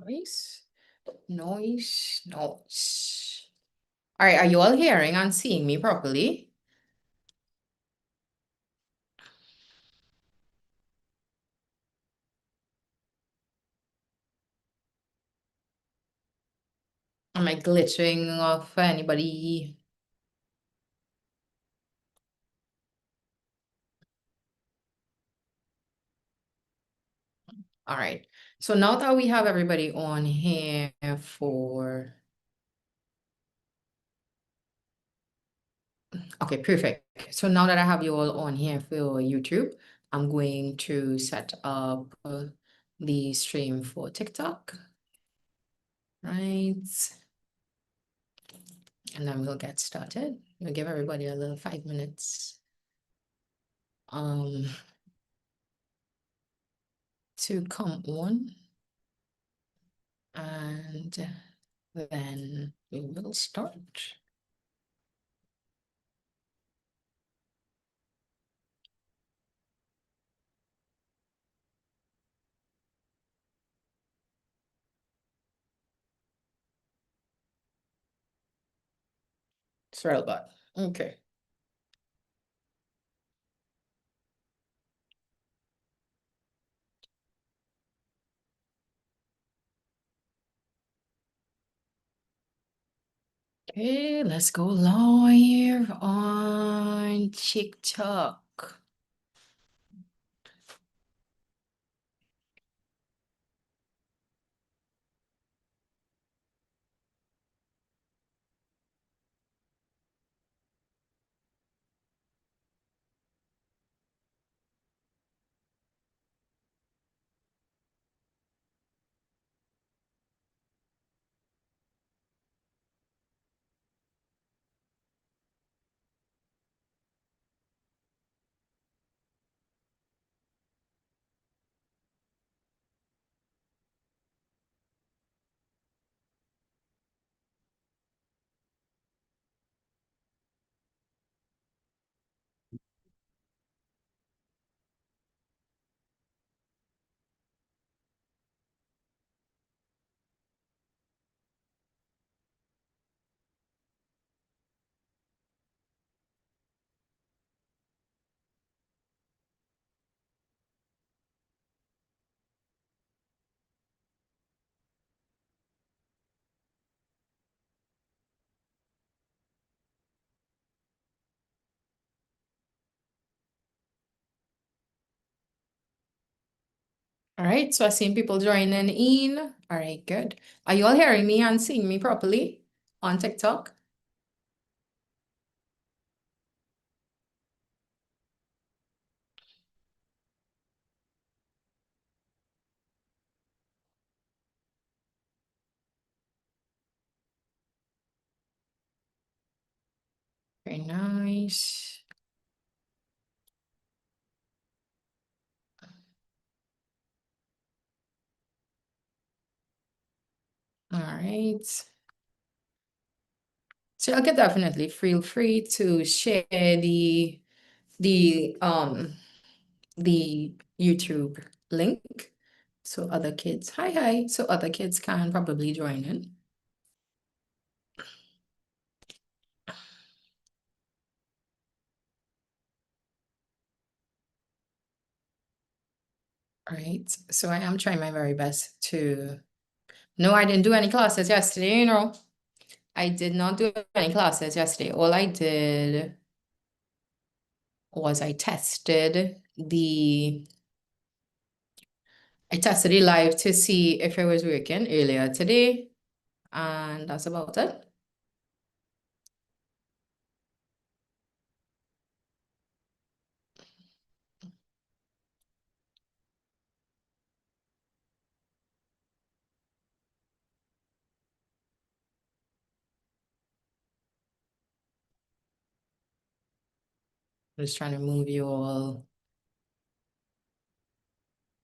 Noise, noise, noise. All right, are you all hearing and seeing me properly? Am I glitching off anybody? All right. So now that we have everybody on here for, okay, perfect. So now that I have you all on here for YouTube, I'm going to set up the stream for TikTok, right? And then we'll get started. We'll give everybody a little 5 minutes um to come on, and then we will start. Thrillbot. Okay. Okay, let's go live on TikTok. All right, so I see people joining in. All right, good. Are you all hearing me and seeing me properly on TikTok? Very nice. All right. So you can definitely feel free to share the um the YouTube link so other kids, hi, so other kids can probably join in. All right, so I am trying my very best to, no, I didn't do any classes yesterday, I did not do any classes yesterday. All I did was I tested it live to see if it was working earlier today, and that's about it. I'm just trying to move you all.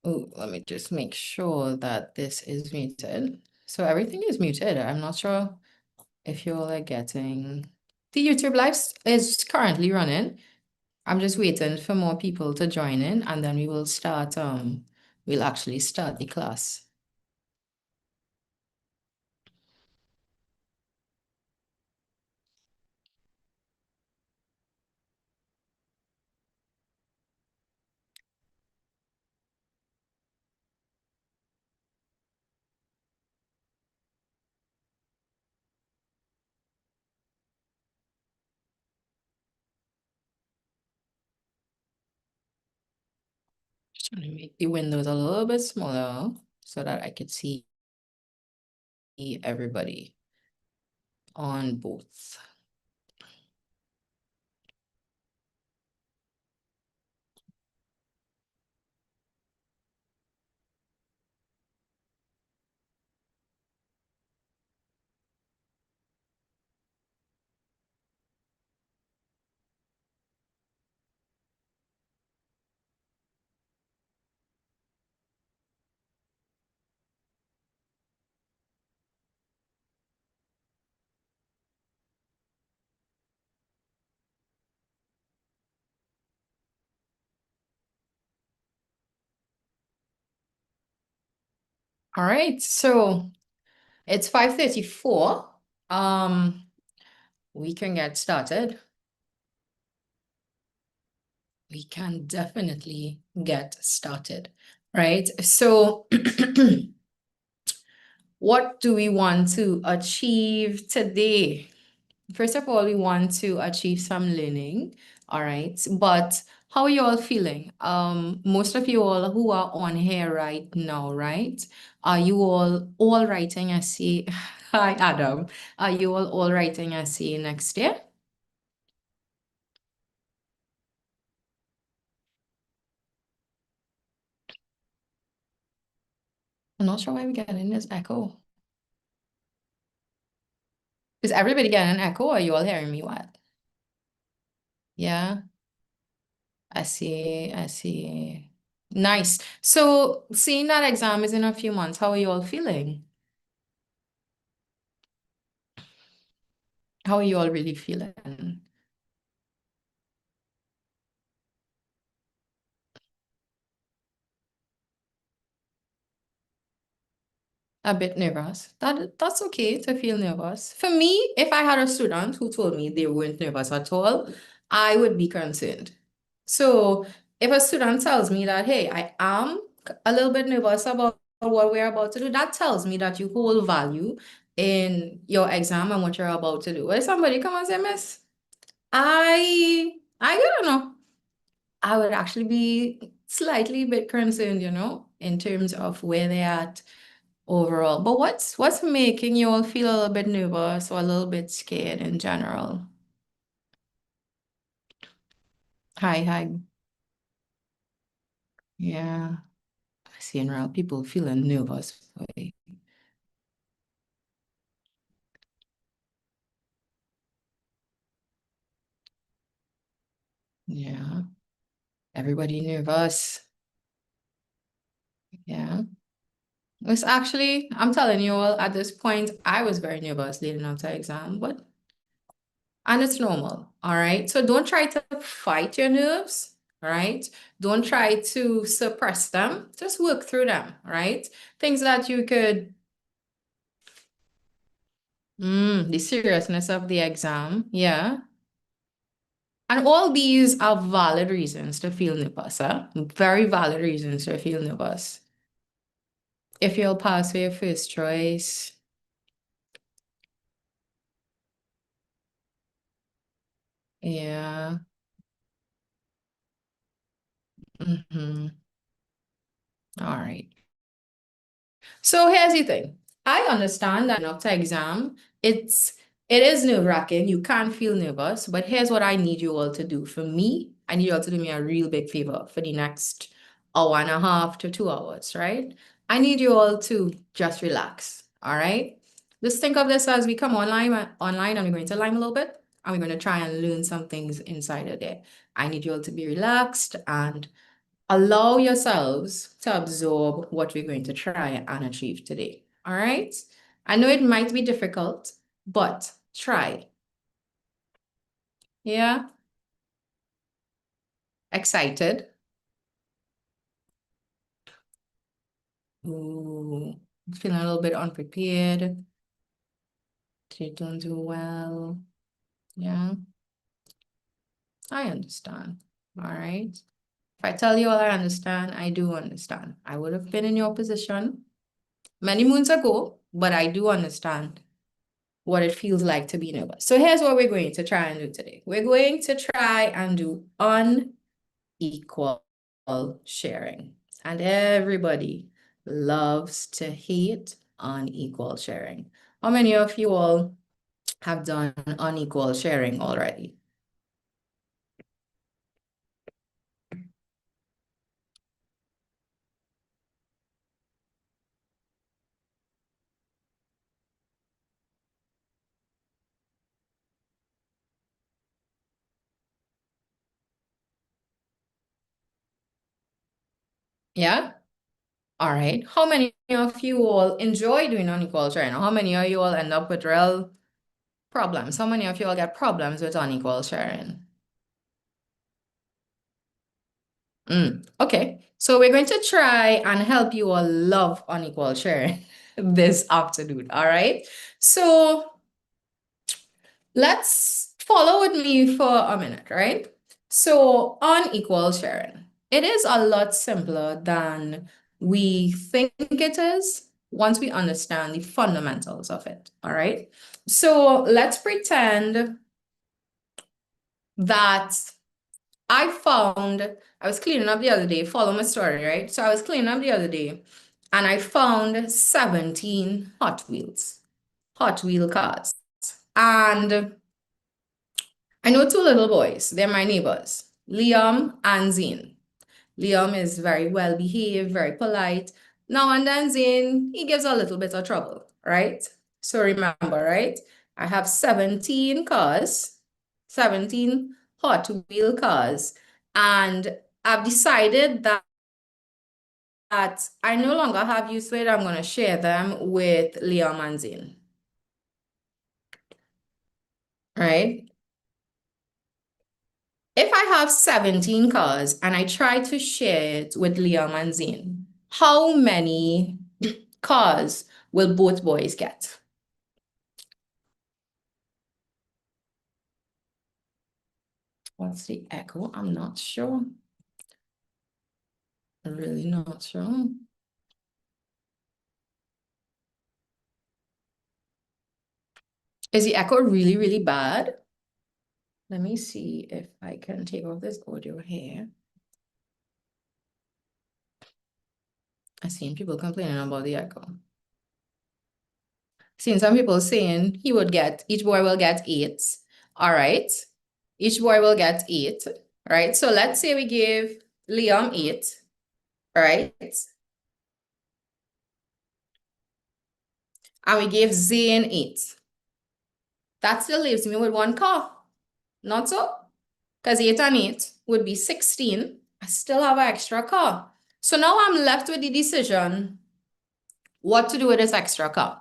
Oh, let me just make sure that this is muted. So everything is muted. I'm not sure if you all are getting the YouTube live is currently running. I'm just waiting for more people to join in, and then we will start we'll actually start the class. Let me make the windows a little bit smaller so that I could see everybody on both. All right, so it's 5:34. We can get started. We can definitely get started, right? So what do we want to achieve today? First of all, we want to achieve some learning, all right? But how are you all feeling? Most of you all who are on here right now, right? Are you all writing essay? Hi, Adam. Are you all writing essay next year? I'm not sure why we're getting this echo. Is everybody getting an echo, or are you all hearing me well? Yeah, I see, I see. Nice. So seeing that exam is in a few months, how are you all feeling? How are you all really feeling? A bit nervous. That's okay to feel nervous. For me, if I had a student who told me they weren't nervous at all, I would be concerned. So if a student tells me that, hey, I am a little bit nervous about what we're about to do, that tells me that you hold value in your exam and what you're about to do. If somebody come and say, Miss, I don't know. I would actually be slightly bit concerned, in terms of where they're at overall. But what's making you all feel a little bit nervous or a little bit scared in general? Hi, hi. Yeah, seeing around people feeling nervous. Yeah, everybody nervous. Yeah. It's actually, I'm telling you all, at this point, I was very nervous leading up to exam, and it's normal, all right? So don't try to fight your nerves, all right? Don't try to suppress them. Just work through them, all right? Things that you could, the seriousness of the exam, yeah. And all these are valid reasons to feel nervous, huh? Very valid reasons to feel nervous. If you'll pass with your first choice, yeah. Mm-hmm. All right. So here's the thing. I understand that up to exam, it is nerve-wracking. You can't feel nervous, but here's what I need you all to do. For me, I need you all to do me a real big favor for the next hour and a half to 2 hours, right? I need you all to just relax. All right. Just think of this as we come online and we're going to Lime a little bit, and we're going to try and learn some things inside of there. I need you all to be relaxed and allow yourselves to absorb what we're going to try and achieve today. All right? I know it might be difficult, but try. Yeah? Excited? Ooh, feeling a little bit unprepared. You don't do well. Yeah, I understand. All right. If I tell you all I understand, I do understand. I would have been in your position many moons ago, but I do understand what it feels like to be nervous. So here's what we're going to try and do today. We're going to try and do unequal sharing. And everybody loves to hate unequal sharing. How many of you all have done unequal sharing already? Yeah? All right. How many of you all enjoy doing unequal sharing? How many of you all end up with real problems? How many of you all get problems with unequal sharing? Okay. So we're going to try and help you all love unequal sharing this afternoon. All right. So let's follow with me for a minute, right? So unequal sharing. It is a lot simpler than we think it is once we understand the fundamentals of it, all right? So let's pretend that I was cleaning up the other day, follow my story, right? So I was cleaning up the other day and I found 17 Hot Wheel cars. And I know two little boys. They're my neighbors, Liam and Zane. Liam is very well behaved, very polite. Now and then Zane, he gives a little bit of trouble, right? So remember, right? I have 17 cars, 17 Hot Wheel cars, and I've decided that I no longer have use for it. I'm going to share them with Liam and Zane, right? If I have 17 cars and I try to share it with Liam and Zane, how many cars will both boys get? What's the echo? I'm not sure. I'm really not sure. Is the echo really, really bad? Let me see if I can take off this audio here. I've seen people complaining about the echo. Seen some people saying each boy will get 8. All right. Each boy will get 8. Right. So let's say we give Liam 8. Right. And we gave Zane 8. That still leaves me with 1 car. Not so? Because 8 and 8 would be 16. I still have an extra car. So now I'm left with the decision what to do with this extra car.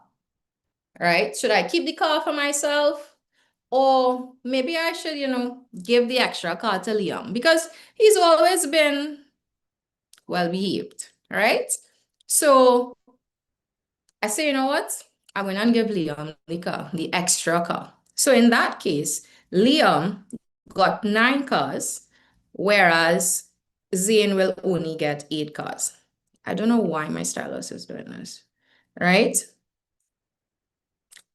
Right? Should I keep the car for myself? Or maybe I should, give the extra car to Liam because he's always been well behaved, right? So I say, you know what? I'm going to give Liam the car, the extra car. So in that case, Liam got 9 cars, whereas Zane will only get 8 cars. I don't know why my stylus is doing this, right?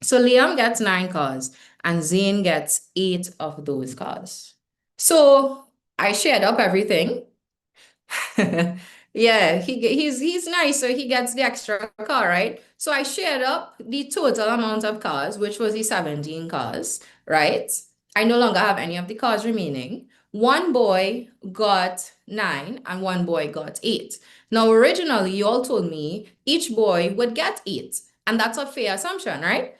So Liam gets 9 cars and Zane gets 8 of those cars. So I shared up everything. Yeah, he's nice, so he gets the extra car, right? So I shared up the total amount of cars, which was the 17 cars, right? I no longer have any of the cars remaining. One boy got 9 and one boy got 8. Now, originally, you all told me each boy would get 8, and that's a fair assumption, right?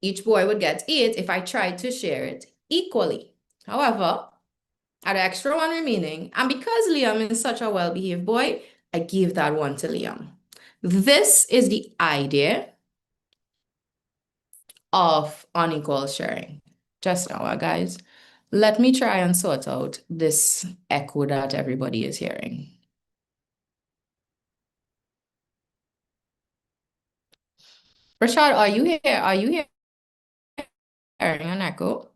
Each boy would get 8 if I tried to share it equally. However, I had an extra one remaining, and because Liam is such a well-behaved boy, I gave that one to Liam. This is the idea of unequal sharing. Just now, guys, let me try and sort out this echo that everybody is hearing. Rashad, are you here? Are you hearing an echo?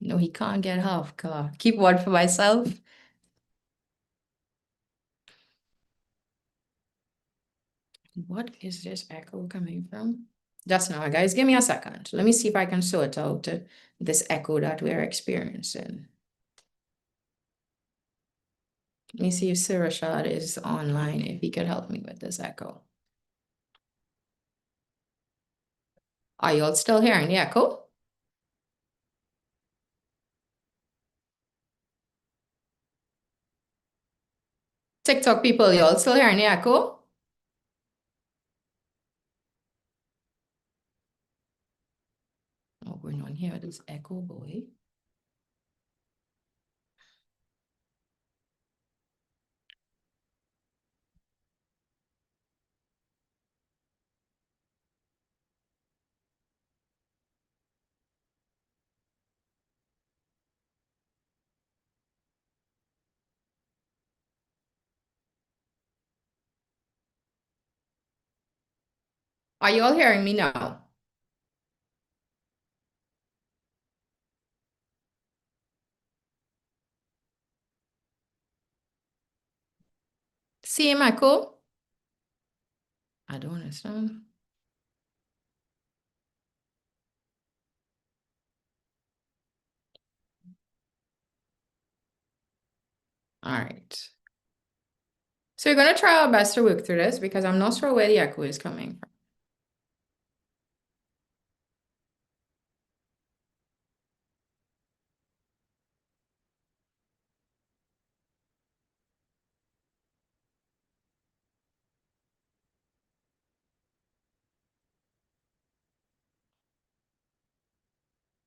No, he can't get half car. Keep one for myself. What is this echo coming from? Just now, guys, give me a second. Let me see if I can sort out this echo that we're experiencing. Let me see if Sir Rashad is online, if he could help me with this echo. Are you all still hearing the echo? TikTok people, you all still hearing the echo? Oh, we're not here, this echo boy. Are you all hearing me now? Same echo? I don't understand. All right. So we're gonna try our best to work through this because I'm not sure where the echo is coming from.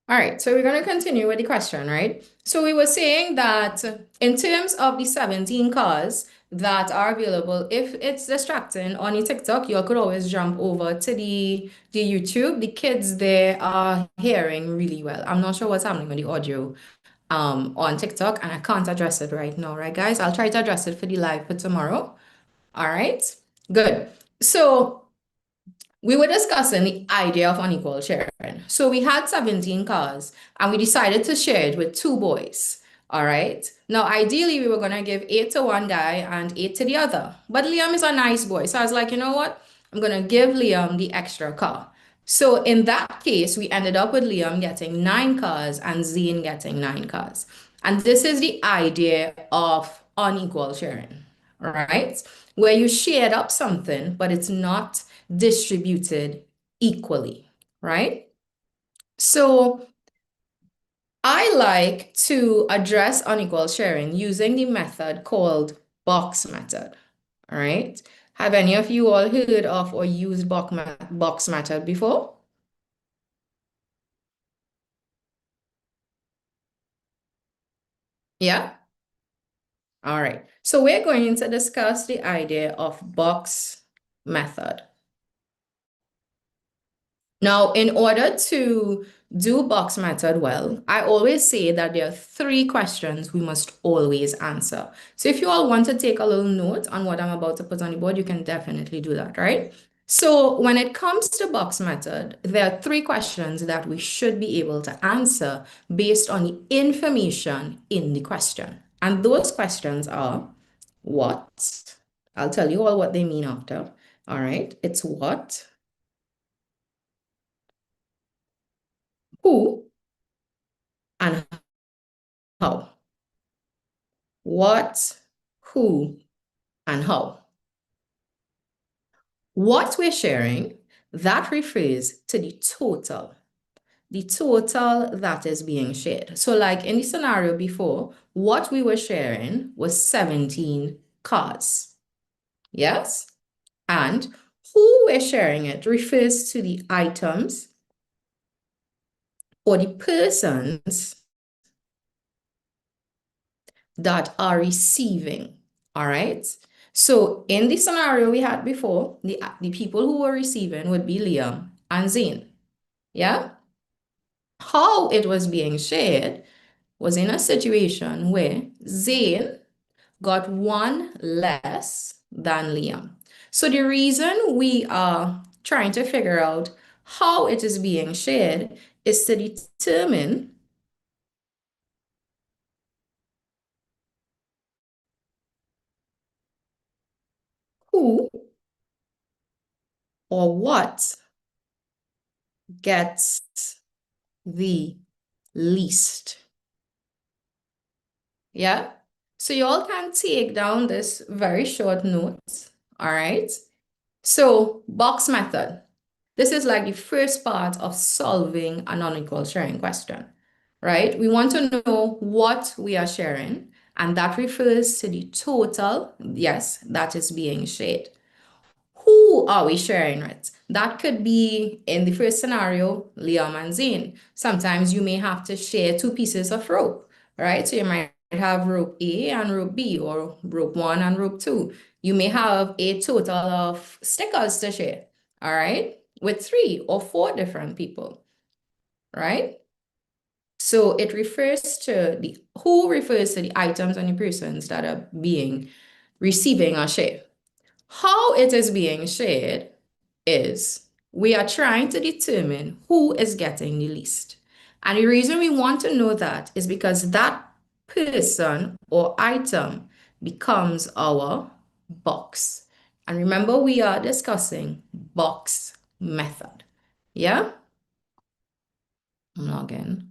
All right, so we're going to continue with the question, right? So we were saying that in terms of the 17 cars that are available, if it's distracting on the TikTok, you could always jump over to the YouTube. The kids there are hearing really well. I'm not sure what's happening with the audio on TikTok, and I can't address it right now, right, guys? I'll try to address it for the live for tomorrow. All right, good. So we were discussing the idea of unequal sharing. So we had 17 cars and we decided to share it with two boys. All right. Now, ideally, we were going to give eight to one guy and eight to the other. But Liam is a nice boy. So I was like, you know what? I'm going to give Liam the extra car. So in that case, we ended up with Liam getting nine cars and Zane getting nine cars. And this is the idea of unequal sharing, right? Where you shared up something, but it's not distributed equally, right? So I like to address unequal sharing using the method called box method, all right? Have any of you all heard of or used box method before? Yeah? All right. So we're going to discuss the idea of box method. Now, in order to do box method well, I always say that there are three questions we must always answer. So if you all want to take a little note on what I'm about to put on the board, you can definitely do that, right? So when it comes to box method, there are three questions that we should be able to answer based on the information in the question. And those questions are what? I'll tell you all what they mean after. All right. It's what, who, and how. What, who, and how. What we're sharing, that refers to the total that is being shared. So like in the scenario before, what we were sharing was 17 cars. Yes? And who we're sharing it refers to the items or the persons that are receiving. All right. So in the scenario we had before, the people who were receiving would be Liam and Zane. Yeah. How it was being shared was in a situation where Zane got one less than Liam. So the reason we are trying to figure out how it is being shared is to determine who or what gets the least? Yeah. So you all can take down this very short note. All right. So box method. This is like the first part of solving an unequal sharing question, right? We want to know what we are sharing, and that refers to the total, yes, that is being shared. Who are we sharing with? That could be in the first scenario, Liam and Zane. Sometimes you may have to share two pieces of rope, right? So you might have rope A and rope B, or rope one and rope two. You may have a total of stickers to share, all right, with three or four different people, right? So it refers to the who refers to the items and the persons that are being receiving a share. How it is being shared is we are trying to determine who is getting the least. And the reason we want to know that is because that person or item becomes our box. And remember, we are discussing box method. Yeah? I'm logging.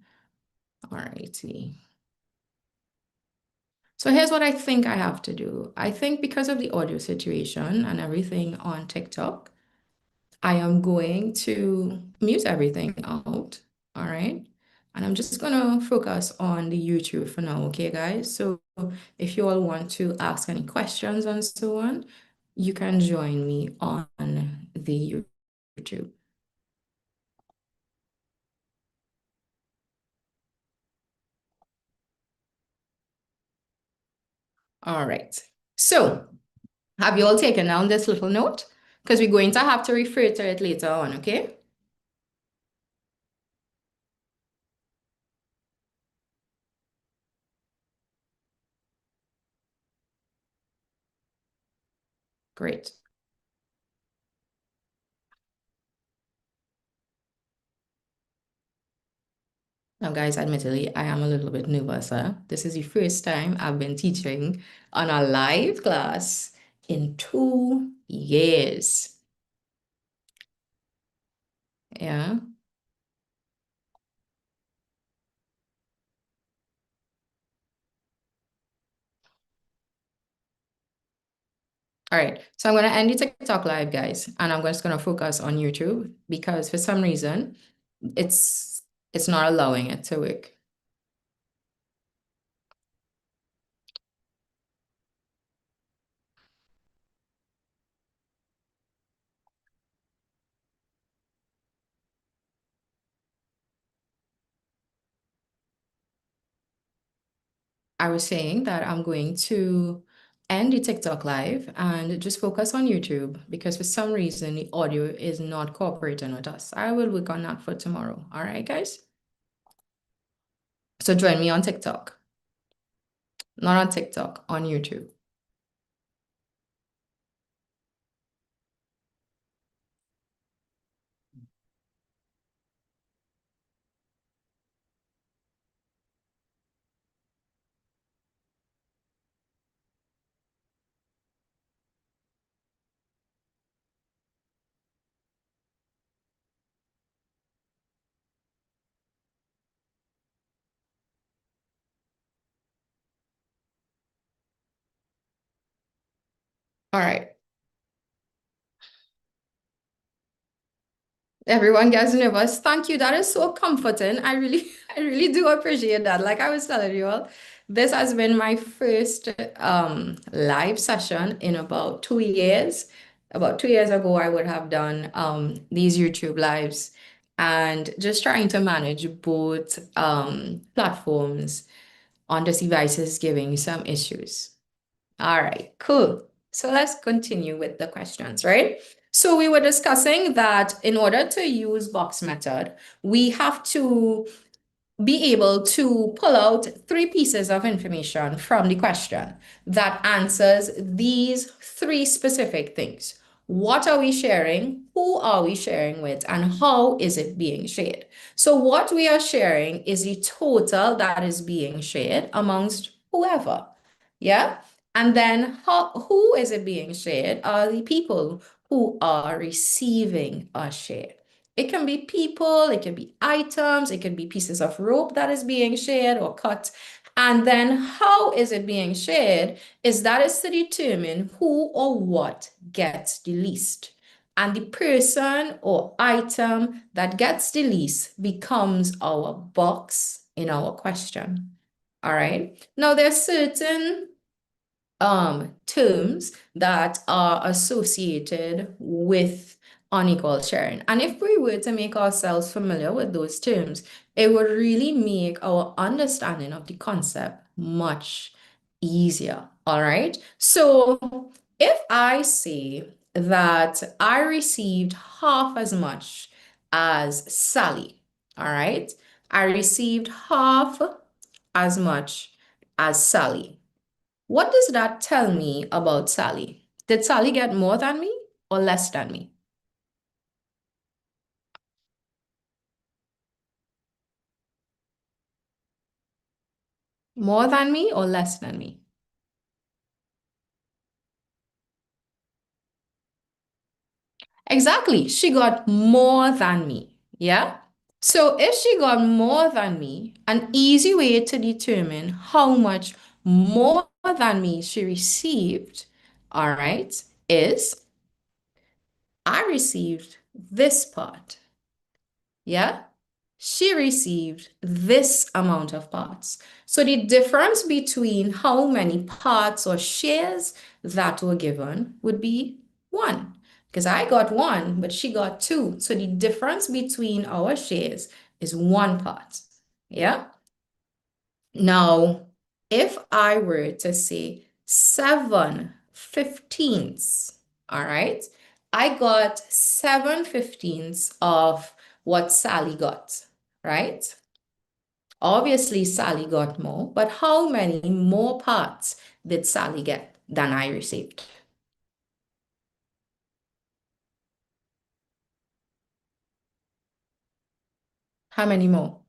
All righty. So here's what I think I have to do. I think because of the audio situation and everything on TikTok, I am going to mute everything out, all right? And I'm just gonna focus on the YouTube for now, okay, guys? So if you all want to ask any questions and so on, you can join me on the YouTube. All right. So have you all taken down this little note? Because we're going to have to refer to it later on, okay? Great. Now, guys, admittedly, I am a little bit nervous. This is the first time I've been teaching on a live class in 2 years. Yeah. All right. So I'm going to end the TikTok live, guys, and I'm just going to focus on YouTube because for some reason it's not allowing it to work. I was saying that I'm going to end the TikTok live and just focus on YouTube because for some reason the audio is not cooperating with us. I will work on that for tomorrow. All right, guys? So join me on TikTok. Not on TikTok, on YouTube. All right. Everyone gets nervous. Thank you. That is so comforting. I really, I really do appreciate that. Like I was telling you all, this has been my first live session in about 2 years. About 2 years ago, I would have done these YouTube lives and just trying to manage both platforms on this device is giving some issues. All right, cool. So let's continue with the questions, right? So we were discussing that in order to use box method, we have to be able to pull out three pieces of information from the question that answers these three specific things. What are we sharing? Who are we sharing with? And how is it being shared? So what we are sharing is the total that is being shared amongst whoever. Yeah. And then who is it being shared are the people who are receiving a share. It can be people, it can be items, it can be pieces of rope that is being shared or cut. And then how is it being shared is that is to determine who or what gets the least. And the person or item that gets the least becomes our box in our question. All right. Now there's certain terms that are associated with unequal sharing. And if we were to make ourselves familiar with those terms, it would really make our understanding of the concept much easier. All right. So if I say that I received half as much as Sally, all right, I received half as much as Sally. What does that tell me about Sally? Did Sally get more than me or less than me? More than me or less than me? Exactly. She got more than me. Yeah. So if she got more than me, an easy way to determine how much more than me she received, all right, is I received this part. Yeah. She received this amount of parts. So the difference between how many parts or shares that were given would be one. Because I got one, but she got two. So the difference between our shares is one part. Yeah. Now, if I were to say 7/15, all right, I got 7/15 of what Sally got, right? Obviously, Sally got more, but how many more parts did Sally get than I received? How many more?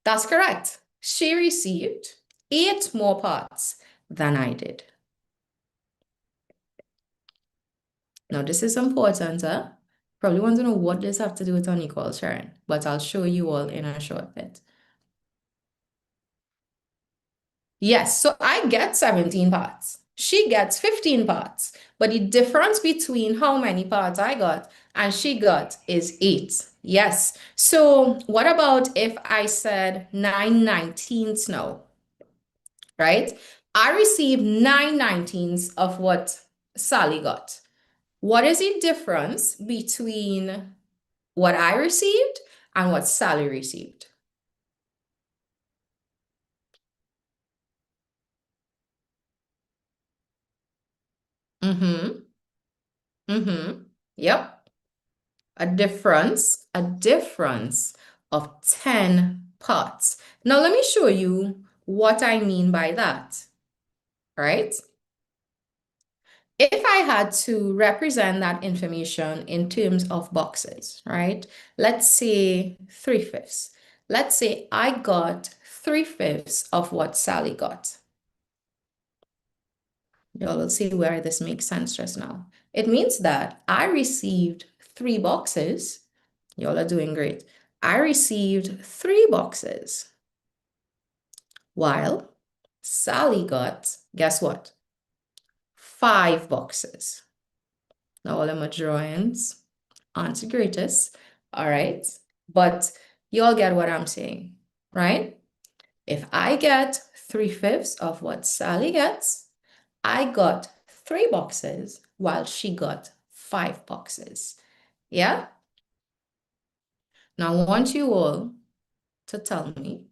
That's correct. She received 8 more parts than I did. Now, this is important, huh? Probably want to know what this have to do with unequal sharing, but I'll show you all in a short bit. Yes, so I get 17 parts. She gets 15 parts, but the difference between how many parts I got and she got is 8. Yes. So what about if I said 9/19 now, right? I received 9/19 of what Sally got. What is the difference between what I received and what Sally received? Mm-hmm. Mm-hmm. Yep. A difference of 10 parts. Now let me show you what I mean by that, right? If I had to represent that information in terms of boxes, right? Let's say 3/5. Let's say I got 3/5 of what Sally got. Y'all will see where this makes sense just now. It means that I received 3 boxes. Y'all are doing great. I received 3 boxes while Sally got, guess what? 5 boxes. Now all of my drawings aren't the greatest, all right? But y'all get what I'm saying, right? If I get 3/5 of what Sally gets, I got 3 boxes while she got 5 boxes. Yeah? Now I want you all to tell me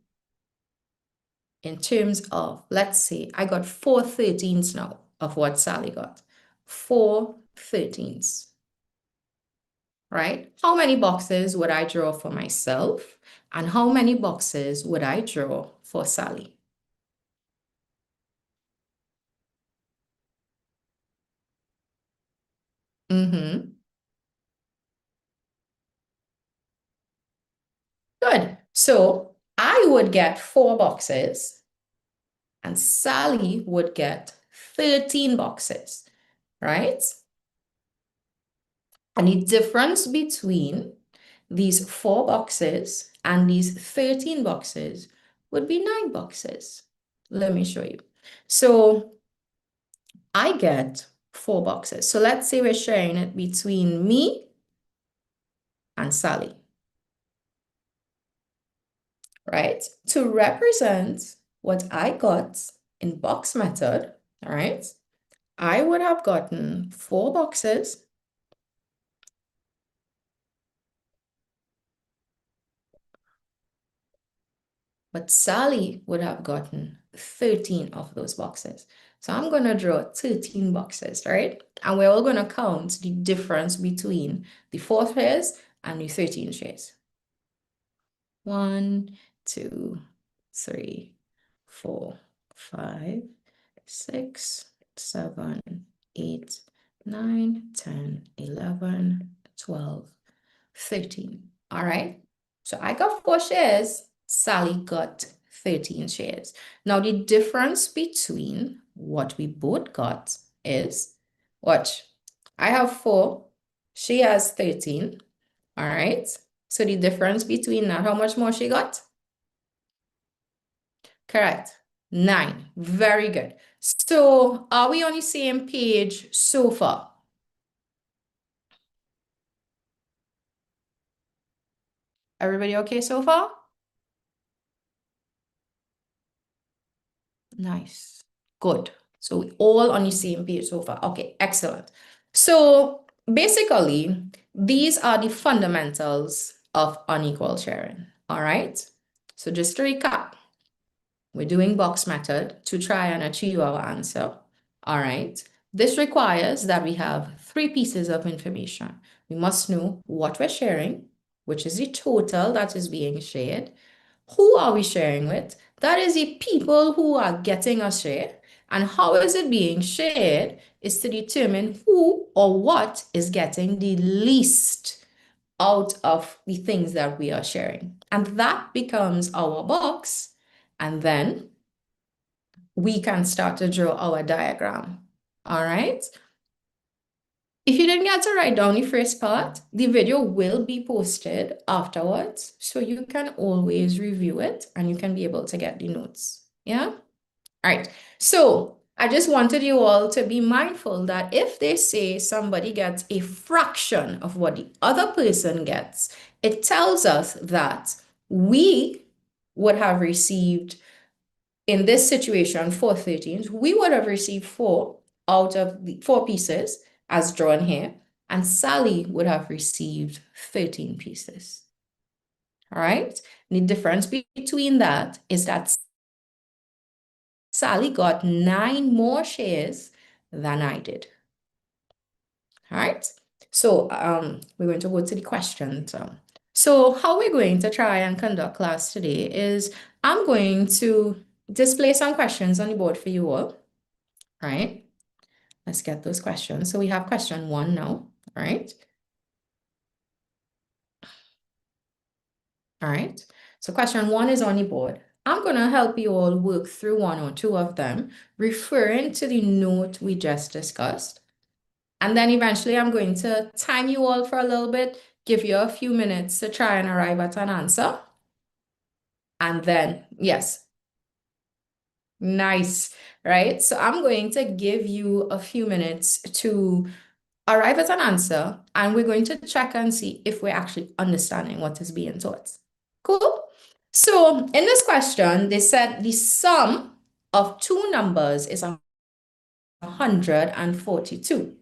in terms of, let's say I got 4/13 now of what Sally got. 4/13, right? How many boxes would I draw for myself? And how many boxes would I draw for Sally? Mm-hmm. Good. So I would get 4 boxes and Sally would get 13 boxes, right? And the difference between these 4 boxes and these 13 boxes would be 9 boxes. Let me show you. So I get 4 boxes. So let's say we're sharing it between me and Sally, right? To represent what I got in box method, all right, I would have gotten 4 boxes, but Sally would have gotten 13 of those boxes. So I'm going to draw 13 boxes, right? And we're all going to count the difference between the 4 shares and the 13 shares. 1, 2, 3, 4, 5, 6, 7, 8, 9, 10, 11, 12, 13. All right. So I got 4 shares. Sally got 13 shares. Now the difference between what we both got is, watch, I have 4, she has 13. All right. So the difference between that, how much more she got? Correct. 9. Very good. So are we on the same page so far? Everybody okay so far? Nice. Good. So we all on the same page so far. Okay, excellent. So basically, these are the fundamentals of unequal sharing. All right. So just to recap, we're doing box method to try and achieve our answer. All right. This requires that we have 3 pieces of information. We must know what we're sharing, which is the total that is being shared. Who are we sharing with? That is the people who are getting a share. And how is it being shared is to determine who or what is getting the least out of the things that we are sharing. And that becomes our box. And then we can start to draw our diagram. All right. If you didn't get to write down the first part, the video will be posted afterwards. So you can always review it and you can be able to get the notes. Yeah. All right. So I just wanted you all to be mindful that if they say somebody gets a fraction of what the other person gets, it tells us that we would have received, in this situation, 4 13s, we would have received 4 out of the 4 pieces as drawn here, and Sally would have received 13 pieces. All right. The difference between that is that Sally got 9 more shares than I did. All right. So we're going to go to the questions. So how we're going to try and conduct class today is I'm going to display some questions on the board for you all. Right? Let's get those questions. So we have question 1 now, right? All right. So question 1 is on the board. I'm going to help you all work through 1 or 2 of them, referring to the note we just discussed. And then eventually I'm going to time you all for a little bit, give you a few minutes to try and arrive at an answer. And then, yes, nice, right? So I'm going to give you a few minutes to arrive at an answer, and we're going to check and see if we're actually understanding what is being taught. Cool? So in this question, they said the sum of 2 numbers is 142.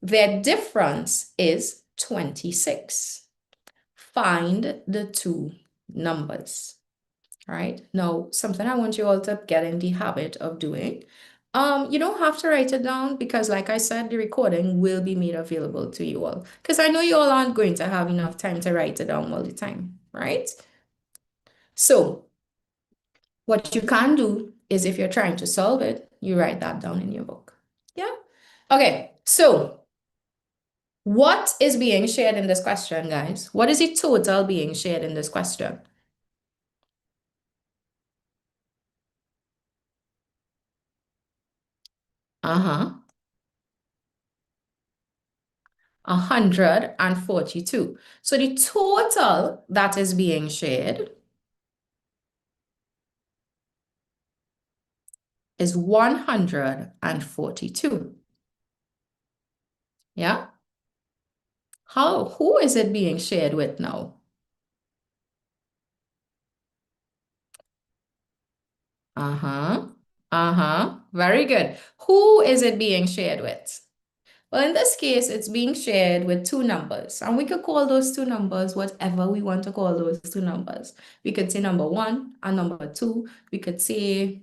Their difference is 26. Find the 2 numbers. All right. Now, something I want you all to get in the habit of doing. You don't have to write it down because, like I said, the recording will be made available to you all. Because I know you all aren't going to have enough time to write it down all the time, right? So, what you can do is if you're trying to solve it, you write that down in your book. Yeah. Okay. So, what is being shared in this question, guys? What is the total being shared in this question? Uh-huh. 142. So the total that is being shared is 142. Yeah? Who is it being shared with now? Uh-huh. Uh-huh. Very good. Who is it being shared with? Well, in this case, it's being shared with two numbers, and we could call those two numbers whatever we want to call those two numbers. We could say number one and number two. We could say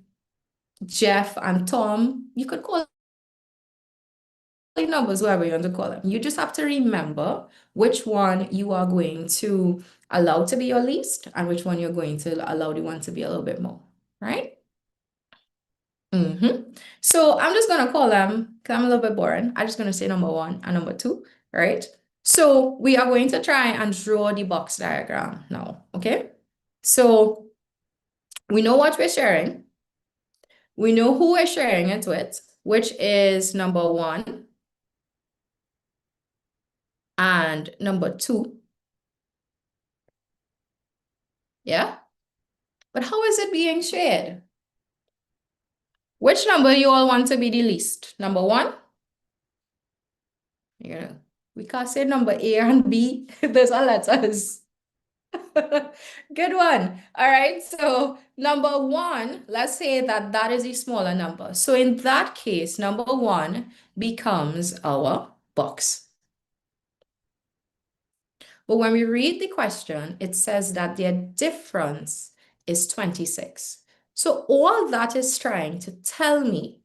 Jeff and Tom. You could call the numbers whatever you want to call them. You just have to remember which one you are going to allow to be your least and which one you're going to allow the one to be a little bit more, right? So I'm just gonna call them, because I'm a little bit boring. I'm just gonna say number one and number two, right? So we are going to try and draw the box diagram now, okay? So we know what we're sharing. We know who we're sharing it with, which is number one and number two. Yeah? But how is it being shared? Which number you all want to be the least? Number one? Yeah. We can't say number A and B. Those are letters. Good one. All right. So number one, let's say that that is a smaller number. So in that case, number one becomes our box. But when we read the question, it says that their difference is 26. So all that is trying to tell me,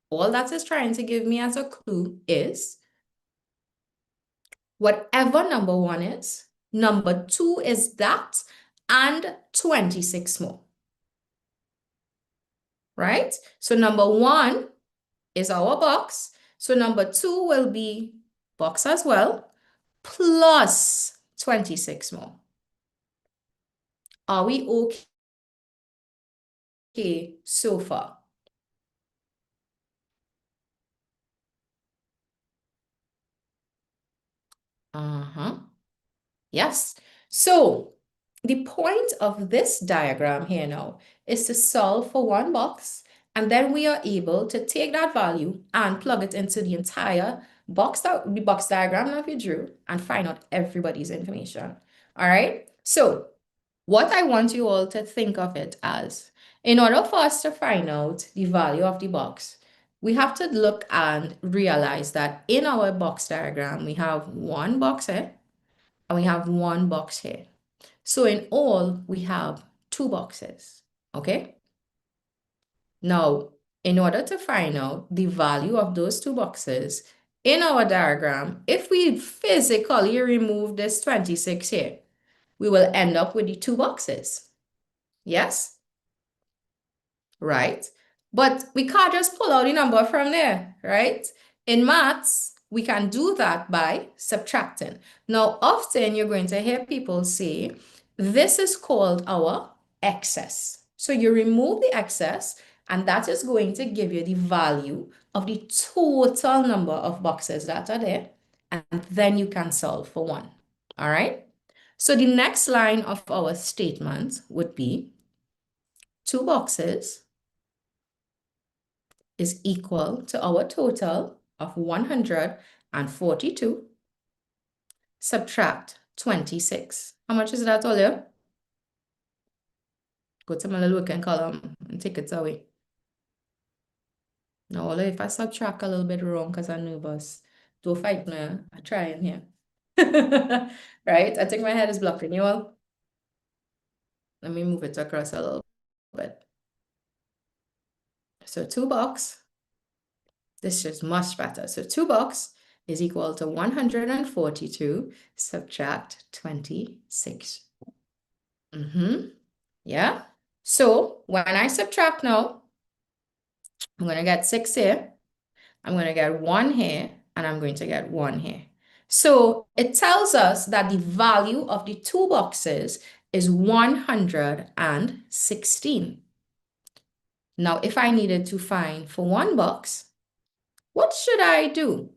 all that is trying to give me as a clue is whatever number one is, number two is that, and 26 more. Right? So number one is our box. So number two will be box as well, plus 26 more. Are we okay so far? Uh-huh. Yes. So the point of this diagram here now is to solve for one box, and then we are able to take that value and plug it into the entire box, the box diagram that we drew, and find out everybody's information. All right. So what I want you all to think of it as, in order for us to find out the value of the box, we have to look and realize that in our box diagram, we have one box here and we have one box here. So in all, we have two boxes, okay? Now, in order to find out the value of those two boxes in our diagram, if we physically remove this 26 here, we will end up with the two boxes. Yes? Right? But we can't just pull out the number from there, right? In maths, we can do that by subtracting. Now, often you're going to hear people say, this is called our excess. So you remove the excess, and that is going to give you the value of the total number of boxes that are there, and then you can solve for one. All right? So the next line of our statement would be two boxes is equal to our total of 142. Subtract 26. How much is that, Olia? Go to my little working column and take it away. Now, Olia, if I subtract a little bit wrong because I'm nervous, don't fight me. I try in here. Right? I think my head is blocking you all. Let me move it across a little bit. So 2 box. This is much better. So 2 box is equal to 142 subtract 26. Yeah. So when I subtract now, I'm going to get 6 here. I'm going to get 1 here, and I'm going to get 1 here. So it tells us that the value of the two boxes is 116. Now, if I needed to find for one box, what should I do?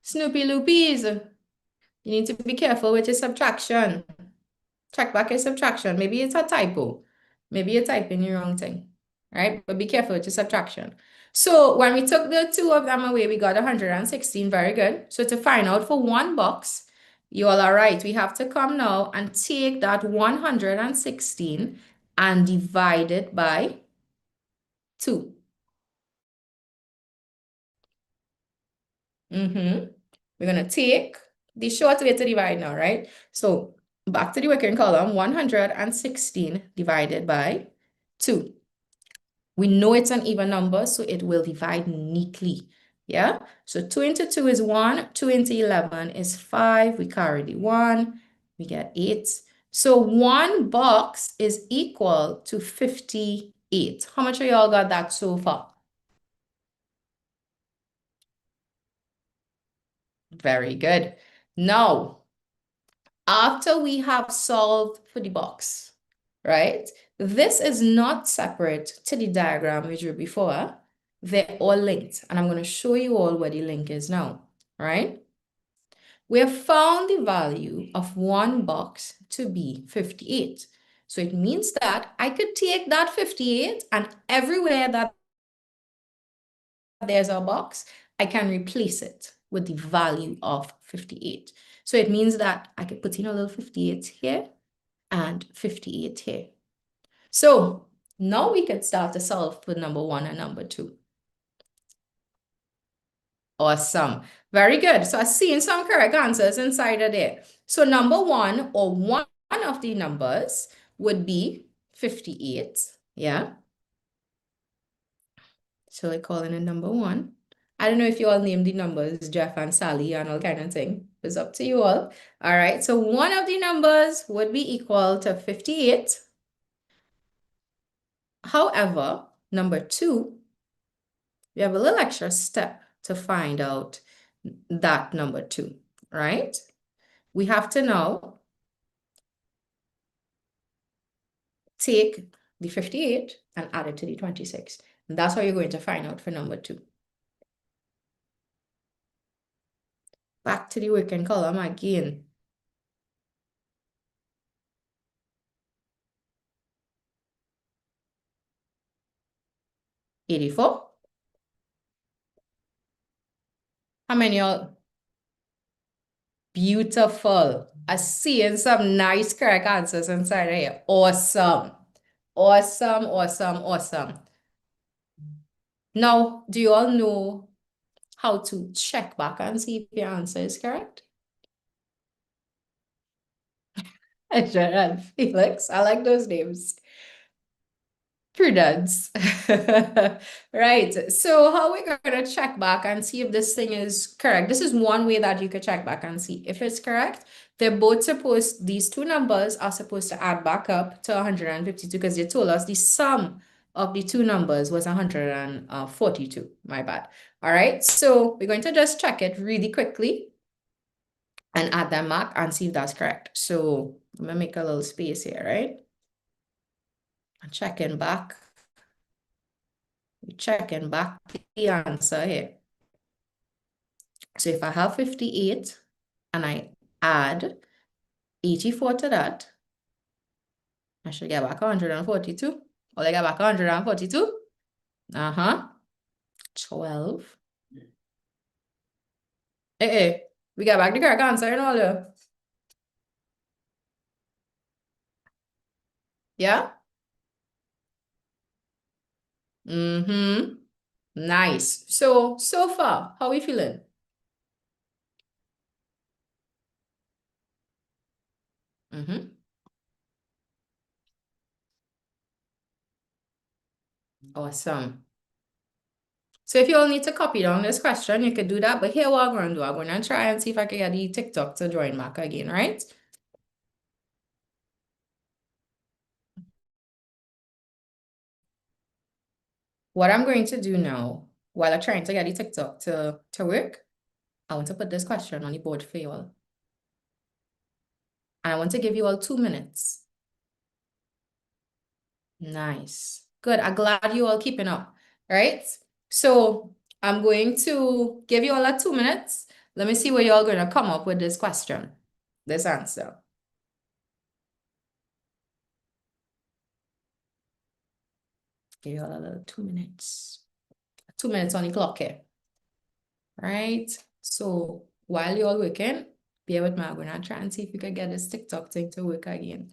Snoopy Loopies, you need to be careful with your subtraction. Check back your subtraction. Maybe it's a typo. Maybe you're typing the wrong thing, right? But be careful with your subtraction. So when we took the two of them away, we got 116. Very good. So to find out for one box, you all are right. We have to come now and take that 116 and divide it by 2. We're going to take the short way to divide now, right? So back to the working column, 116 divided by 2. We know it's an even number, so it will divide neatly. Yeah? So 2 into 2 is 1. 2 into 11 is 5. We carry the 1. We get 8. So one box is equal to 58. How much of y'all got that so far? Very good. Now, after we have solved for the box, right? This is not separate to the diagram we drew before. They're all linked, and I'm going to show you all where the link is now, right? We have found the value of one box to be 58. So it means that I could take that 58 and everywhere that there's a box, I can replace it with the value of 58. So it means that I could put in a little 58 here and 58 here. So now we can start to solve for number 1 and number 2. Awesome. Very good. So I've seen some correct answers inside of there. So number 1 or one of the numbers would be 58. Yeah. So we're calling it number 1. I don't know if you all name the numbers, Jeff and Sally and all kind of thing. It's up to you all. All right. So one of the numbers would be equal to 58. However, number 2, we have a little extra step to find out that number 2, right? We have to now take the 58 and add it to the 26. And that's how you're going to find out for number 2. Back to the working column again. $84. How many y'all? Beautiful. I see some nice correct answers inside of here. Awesome. Awesome, awesome, awesome. Now, do you all know how to check back and see if your answer is correct? Gerald, Felix, I like those names. Prudence. Right. So how we're going to check back and see if this thing is correct. This is one way that you could check back and see if it's correct. They're both supposed, these two numbers are supposed to add back up to 152 because they told us the sum of the two numbers was 142. My bad. All right. So we're going to just check it really quickly and add them back and see if that's correct. So I'm going to make a little space here, right? Checking back. Checking back the answer here. So if I have 58 and I add 84 to that, I should get back 142. Or I get back 142. 12. We got back the correct answer and all the. Yeah? Nice. So far, how are we feeling? Awesome. So if you all need to copy down this question, you could do that. But here what I'm going to do, I'm going to try and see if I can get the TikTok to join back again, right? What I'm going to do now, while I'm trying to get the TikTok to work, I want to put this question on the board for you all. And I want to give you all 2 minutes. Nice. Good. I'm glad you all keeping up, right? So I'm going to give you all 2 minutes. Let me see where y'all gonna come up with this question, this answer. Give y'all a little 2 minutes. 2 minutes on the clock here. Right? So while you're working, bear with me. I'm gonna try and see if we can get this TikTok thing to work again.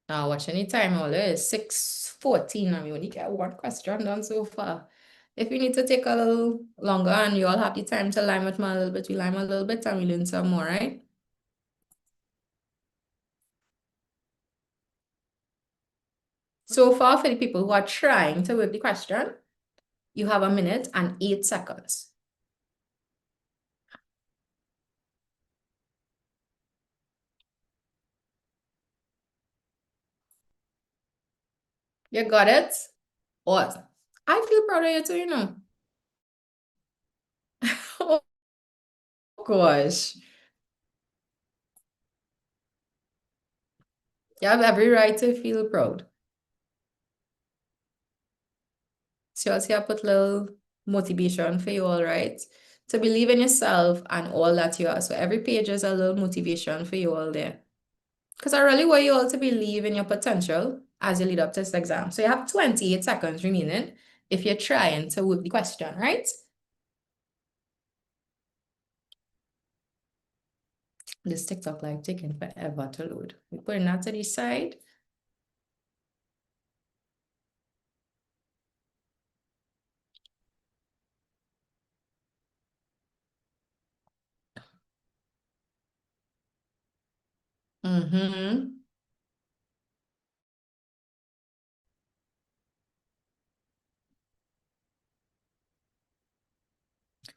Now watching the time all is 6:14 and we only get one question done so far. If we need to take a little longer and you all have the time to line with me a little bit, we line a little bit and we learn some more, right? So far, for the people who are trying to work the question, you have 1 minute and 8 seconds. You got it? What? I feel proud of you too, you know. Oh gosh. You have every right to feel proud. So I put little motivation for you all, right? To believe in yourself and all that you are. So every page is a little motivation for you all there. Because I really want you all to believe in your potential as you lead up to this exam. So you have 28 seconds remaining if you're trying to work the question, right? This TikTok live taking forever to load. We're putting that to the side.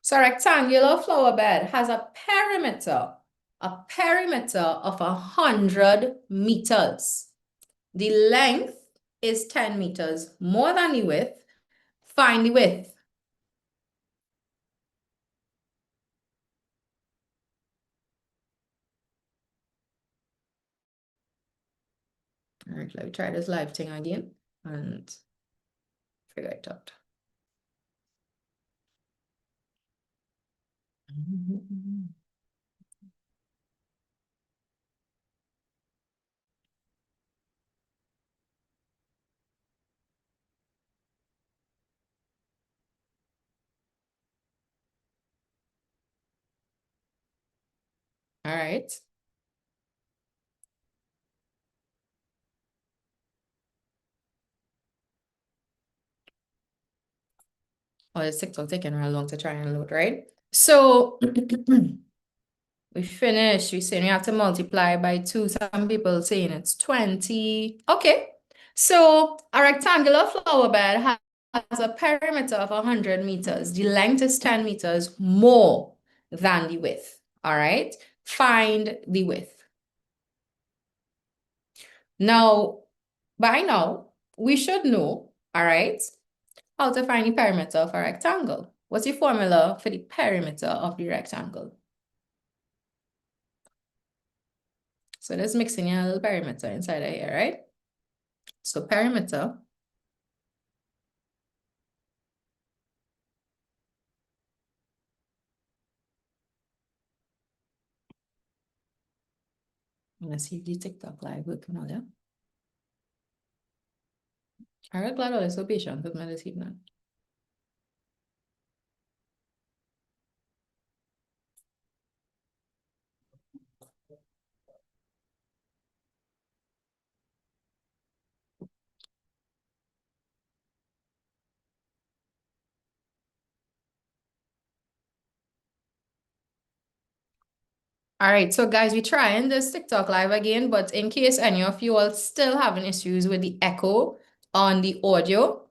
So rectangular flower bed has a perimeter of 100 meters. The length is 10 meters more than the width. Find the width. All right, let me try this live thing again and figure it out. All right. Oh, this TikTok taking real long to try and load, right? So we finished. We saying we have to multiply by 2. Some people saying it's 20. Okay. So a rectangular flower bed has a perimeter of 100 meters. The length is 10 meters more than the width. All right. Find the width. Now, by now, we should know, all right, how to find the perimeter of a rectangle. What's the formula for the perimeter of the rectangle? So let's mix in a little perimeter inside of here, right? So perimeter I'm gonna see if the TikTok live working on there. I'm really glad all is so patient with me this evening. All right, so guys, we're trying this TikTok live again, but in case any of you all still having issues with the echo on the audio,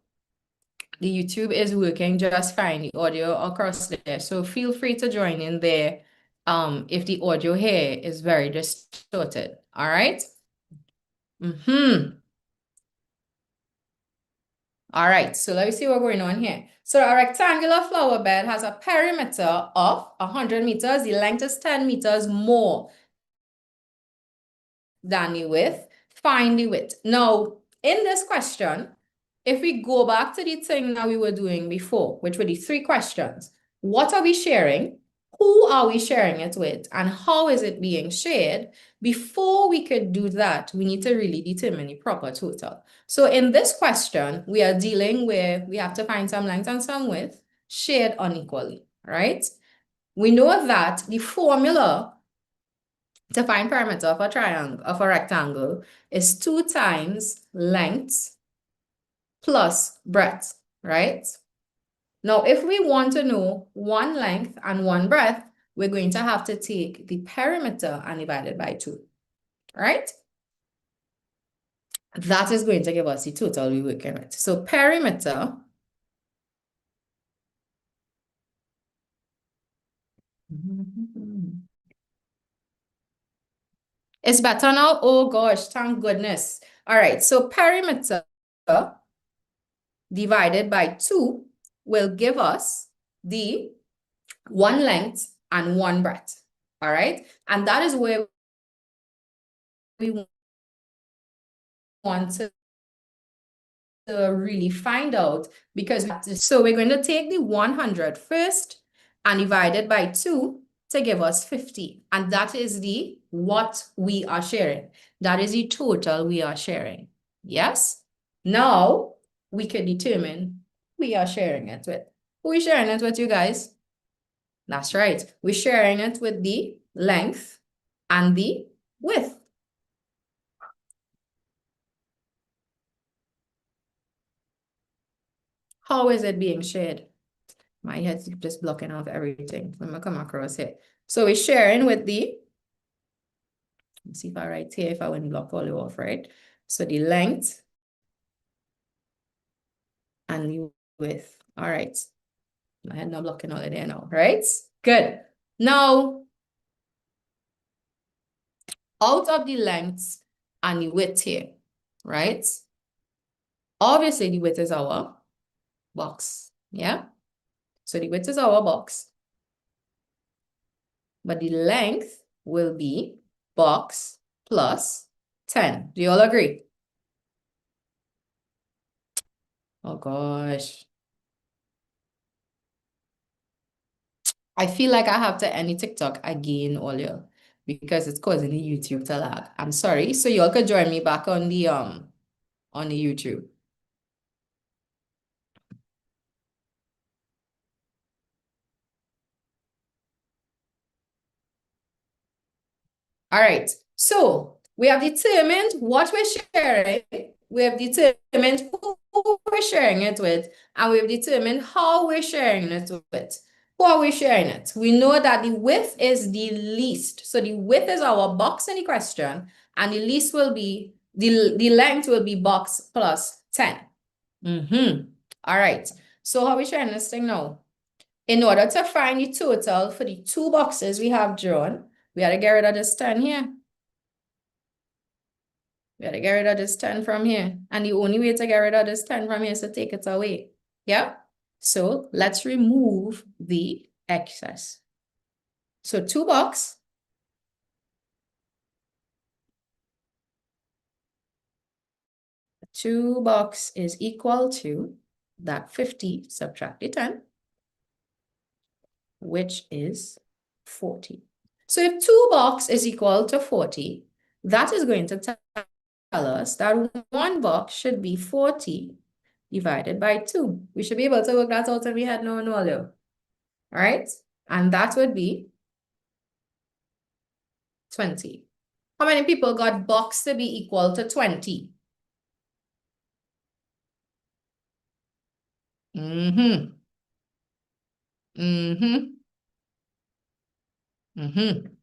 the YouTube is working just fine, the audio across there. So feel free to join in there if the audio here is very distorted. All right. All right, so let me see what's going on here. So a rectangular flower bed has a perimeter of 100 meters. The length is 10 meters more than the width. Find the width. Now, in this question, if we go back to the thing that we were doing before, which were the three questions, what are we sharing? Who are we sharing it with? And how is it being shared? Before we could do that, we need to really determine the proper total. So in this question, we are dealing with, we have to find some length and some width shared unequally, right? We know that the formula to find perimeter of a triangle, of a rectangle, is 2 times length plus breadth, right? Now, if we want to know one length and one breadth, we're going to have to take the perimeter and divide it by 2, right? That is going to give us the total we're working with. So perimeter is better now. Oh gosh, thank goodness. All right, so perimeter divided by 2 will give us the one length and one breadth. All right, and that is where we want to really find out, because so we're going to take the 100 first and divide it by 2 to give us 50, and that is the what we are sharing. That is the total we are sharing. Yes. Now we can determine who we are sharing it with. Who are we sharing it with, you guys? That's right. We're sharing it with the length and the width. How is it being shared? My head's just blocking off everything. Let me come across here. So we're sharing with the, let's see if I write here, if I wouldn't block all the off, right? So the length and the width. All right. My head not blocking all of there now, right? Good. Now, out of the length and the width here, right? Obviously, the width is our box, yeah? So the width is our box, but the length will be box plus 10. Do you all agree? Oh gosh. I feel like I have to end the TikTok again, Olio, because it's causing the YouTube to lag. I'm sorry. So y'all could join me back on the YouTube. All right. So we have determined what we're sharing. We have determined who we're sharing it with, and we've determined how we're sharing it with. Who are we sharing it? We know that the width is the least. So the width is our box in the question, and the least will be, the length will be box plus 10. All right. So how are we sharing this thing now? In order to find the total for the 2 boxes we have drawn, we got to get rid of this 10 here. We got to get rid of this 10 from here. And the only way to get rid of this 10 from here is to take it away. Yeah? So let's remove the excess. So 2 box. Two box is equal to that 50, subtract the 10, which is 40. So if 2 box is equal to 40, that is going to tell us that 1 box should be 40 divided by 2. We should be able to work that out if we had no value. All right? And that would be 20. How many people got box to be equal to 20? Mm-hmm.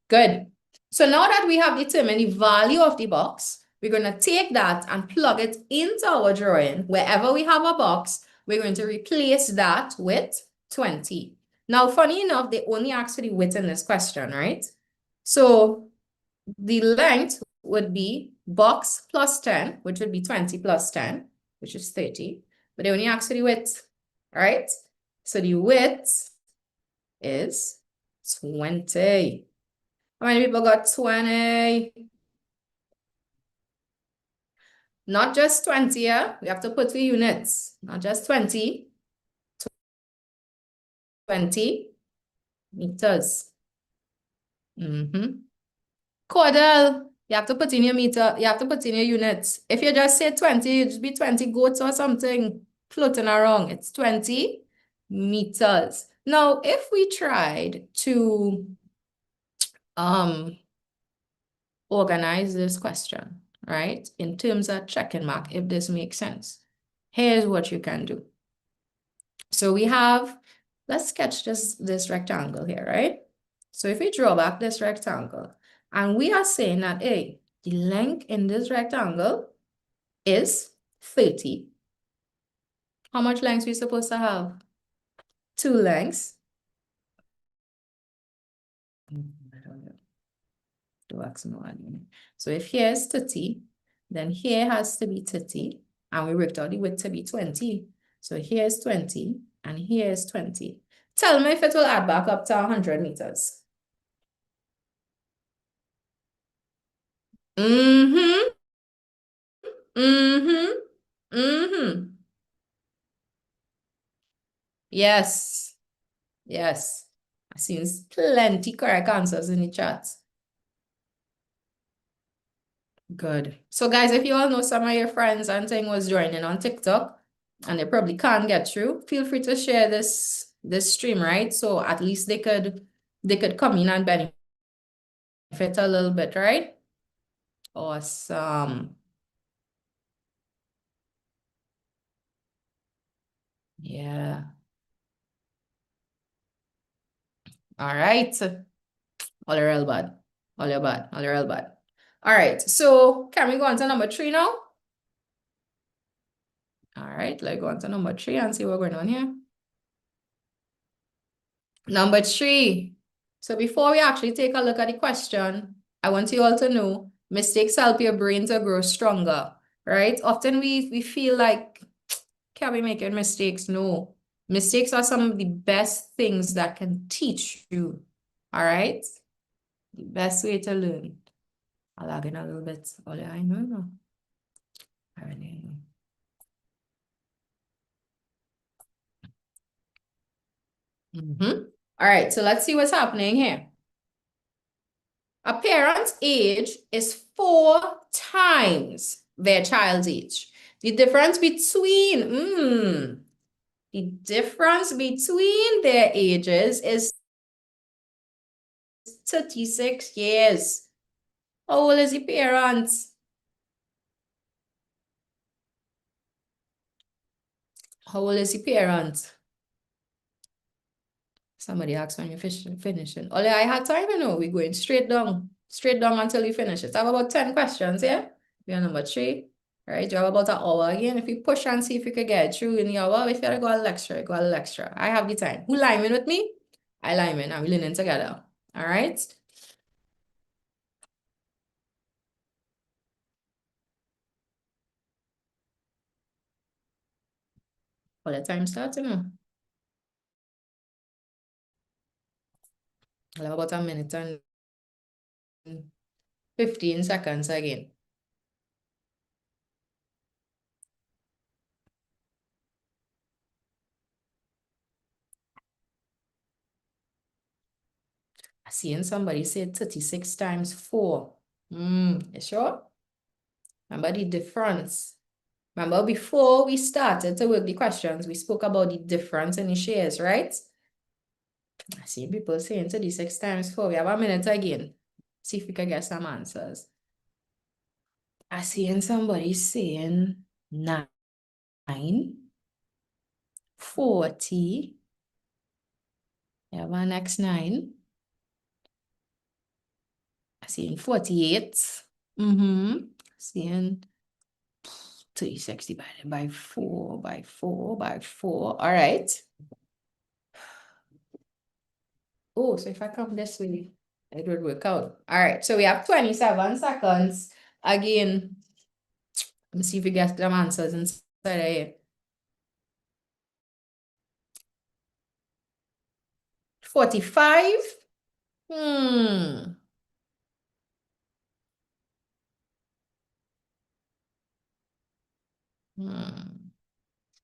Good. So now that we have determined the value of the box, we're going to take that and plug it into our drawing. Wherever we have a box, we're going to replace that with 20. Now, funny enough, they only asked for the width in this question, right? So the length would be box plus 10, which would be 20 plus 10, which is 30. but they only ask for the width, right? So the width is 20. How many people got 20? Not just 20, yeah? We have to put the units, not just 20. 20 meters. Cordell, you have to put in your meter, you have to put in your units. If you just say 20, it should be 20 goats or something floating around. It's 20 meters. Now, if we tried to organize this question, right, in terms of checking mark, if this makes sense, here's what you can do. So we have, let's sketch this rectangle here, right? So if we draw back this rectangle, and we are saying that, hey, the length in this rectangle is 30. How much lengths we supposed to have? 2 lengths. So if here is 30, then here has to be 30, and we worked out the width to be 20. So here is 20, and here is 20. Tell me if it will add back up to 100 meters. Mm-hmm. Mm-hmm. Mm-hmm. Yes. Yes. I see plenty correct answers in the chat. Good. So guys, if you all know some of your friends and thing was joining on TikTok and they probably can't get through, feel free to share this stream, right? So at least they could come in and benefit a little bit, right? Awesome. Yeah. All right. All real bad. All your bad. All real bad. All right. So can we go on to number 3 now? All right. Let's go on to number 3 and see what's going on here. Number 3. So before we actually take a look at the question, I want you all to know mistakes help your brain to grow stronger, right? Often we feel like, can we making mistakes? No. Mistakes are some of the best things that can teach you, all right? The best way to learn. I'll log in a little bit. Oh, yeah, I know. I already know. All right, so let's see what's happening here. A parent's age is 4 times their child's age. The difference between their ages is 36 years. How old is the parent? How old is the parent? Somebody asked when you're finishing. Only I had time, you know, we're going straight down until we finish it. I have about 10 questions here. We're on number 3. Right, you have about an hour again. If you push and see if you could get through in the hour, if you gotta go a lecture, go a lecture. I have the time. Who liming with me? I liming, and we're learning together. All right. All the time starts, you know. I'll have about a minute and 15 seconds again. I seen somebody say 36 times 4. You sure? Remember the difference. Remember before we started to work the questions, we spoke about the difference in the shares, right? I see people saying 36 times 4. We have a minute again. See if we can get some answers. I see somebody saying 9, 40. We have our next 9. I see 48. Seeing 36 divided by 4 by 4 by 4. All right. Oh, so if I come this way, it would work out. All right. So we have 27 seconds. Again, let me see if we get them answers inside of here. 45? Hmm. Hmm.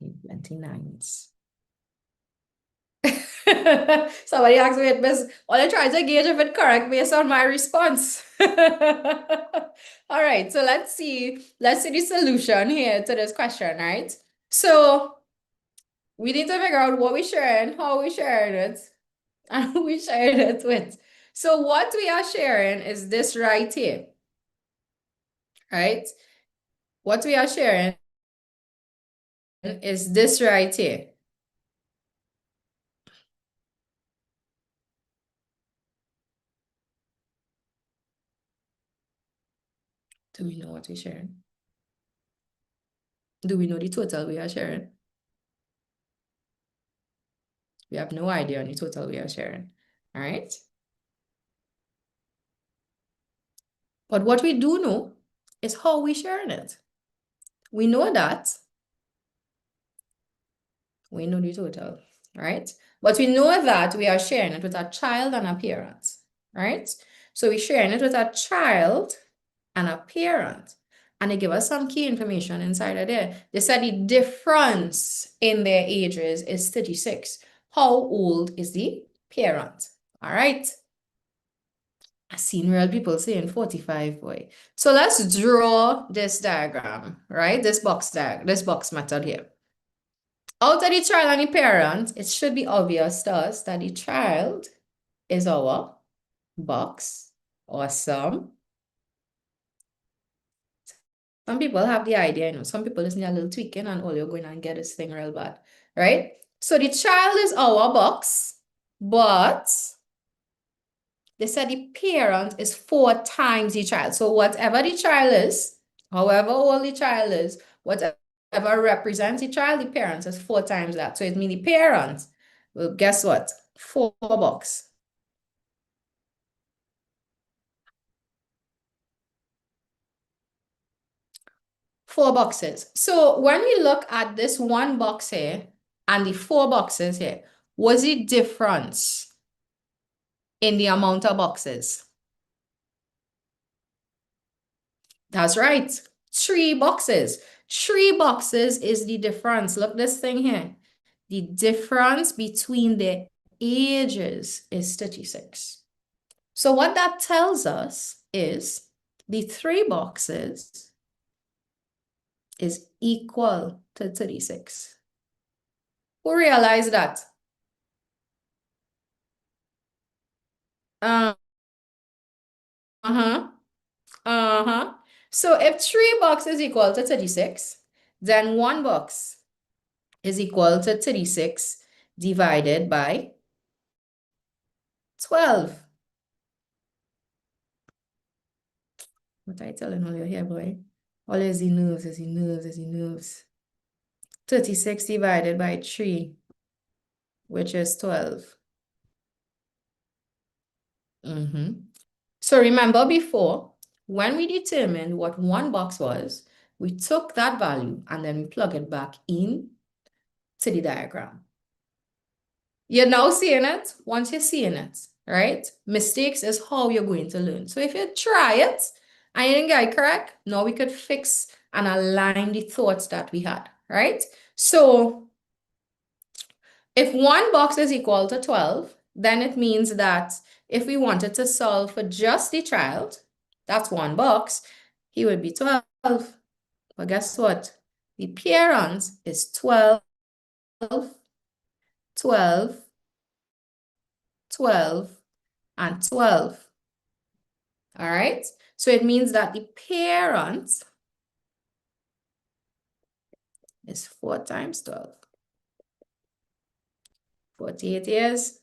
29s. Somebody asked me, Miss, all I trying to gauge if it correct based on my response. All right, so let's see the solution here to this question, right? So we need to figure out what we sharing, how we sharing it, and who we sharing it with. So what we are sharing is this right here, right? What we are sharing is this right here. Do we know what we're sharing? Do we know the total we are sharing? We have no idea on the total we are sharing, all right? But what we do know is how we sharing it. We know that. We know the total, right? But we know that we are sharing it with a child and a parent, right? So we're sharing it with a child and a parent. And they give us some key information inside of there. They said the difference in their ages is 36. How old is the parent? All right. I've seen real people saying 45, boy. So let's draw this diagram, right? This box method here. Out of the child and the parent, it should be obvious to us that the child is our box. Awesome. Some people have the idea, some people just need a little tweaking and all you're going and get this thing real bad, right? So the child is our box, but they said the parent is 4 times the child. So whatever the child is, however old the child is, whatever represents the child, the parent is 4 times that. So it means the parent, well, guess what? 4 box. 4 boxes. So when we look at this one box here and the 4 boxes here, what's the difference in the amount of boxes? That's right. 3 boxes. 3 boxes is the difference. Look this thing here. The difference between the ages is 36. So what that tells us is the 3 boxes is equal to 36. Who realized that? Uh-huh. Uh-huh. So if 3 boxes equal to 36, then 1 box is equal to 36 divided by 12. What I telling all you here, boy? All is the nerves, is the nerves, is the nerves. 36 divided by 3, which is 12. So remember before, when we determined what 1 box was, we took that value and then we plug it back in to the diagram. You're now seeing it. Once you're seeing it, right? Mistakes is how you're going to learn. So if you try it and you didn't get it correct, now we could fix and align the thoughts that we had, right? So if 1 box is equal to 12, then it means that if we wanted to solve for just the child, that's 1 box, he would be 12. But guess what? The parent is 12, 12, 12, and 12. All right? So it means that the parent is 4 times 12. 48 years.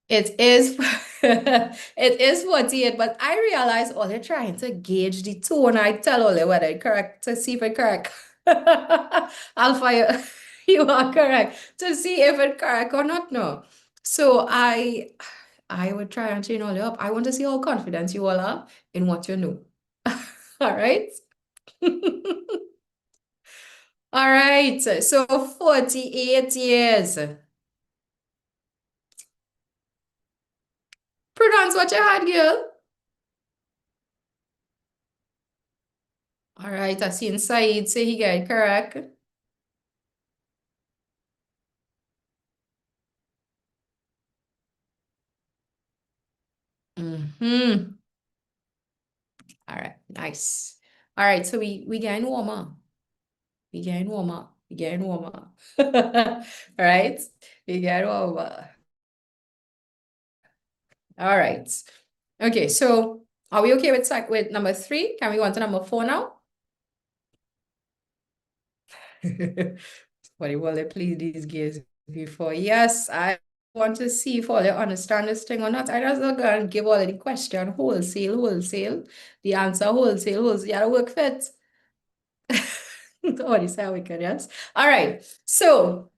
It is it is 48, but I realize all you're trying to gauge the tone. I tell all whether it's correct to see if it's correct. Alpha, you are correct. To see if it's correct or not, no. So I would try and train all you up. I want to see how confident you all are in what you know. All right. All right, so 48 years. Prudence, what you had, girl? All right, I see Saeed say he got it correct. Mm-hmm. All right, nice. All right, so we getting warmer. We getting warmer. We getting warmer. All right, we getting warmer. All right. Okay, so are we okay with number 3? Can we go on to number 4 now? What will they play these games before? Yes, I want to see if all you understand this thing or not. I just not gonna give all of the question wholesale. The answer wholesale. You gotta work fit. Oh, this how we can, yes. All right. So,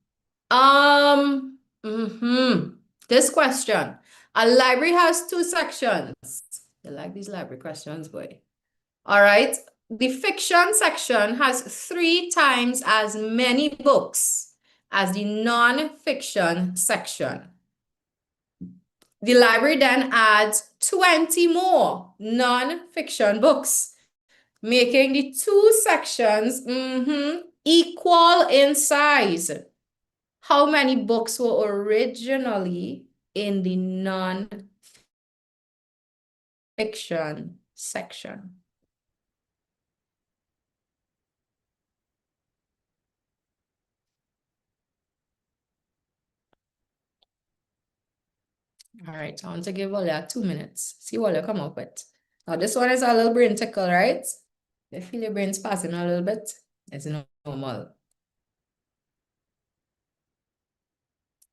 this question. A library has 2 sections. I like these library questions, boy. All right. The fiction section has 3 times as many books as the non-fiction section. The library then adds 20 more non-fiction books, making the 2 sections equal in size. How many books were originally in the non-fiction section? All right, I want to give Ola 2 minutes. See what you come up with. Now, this one is a little brain tickle, right? You feel your brain's passing a little bit. It's normal.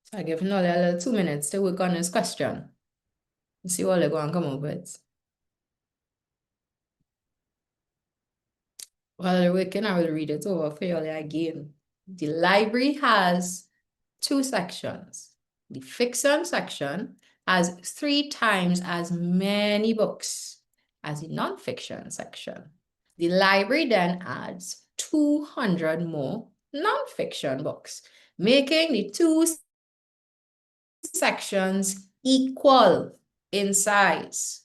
So I give Nola a little 2 minutes to work on this question. See what you're going to come up with. While you're working, I will read it over for you again. The library has 2 sections. The fiction section has 3 times as many books as the non-fiction section. The library then adds 200 more non-fiction books, making the 2 sections equal in size.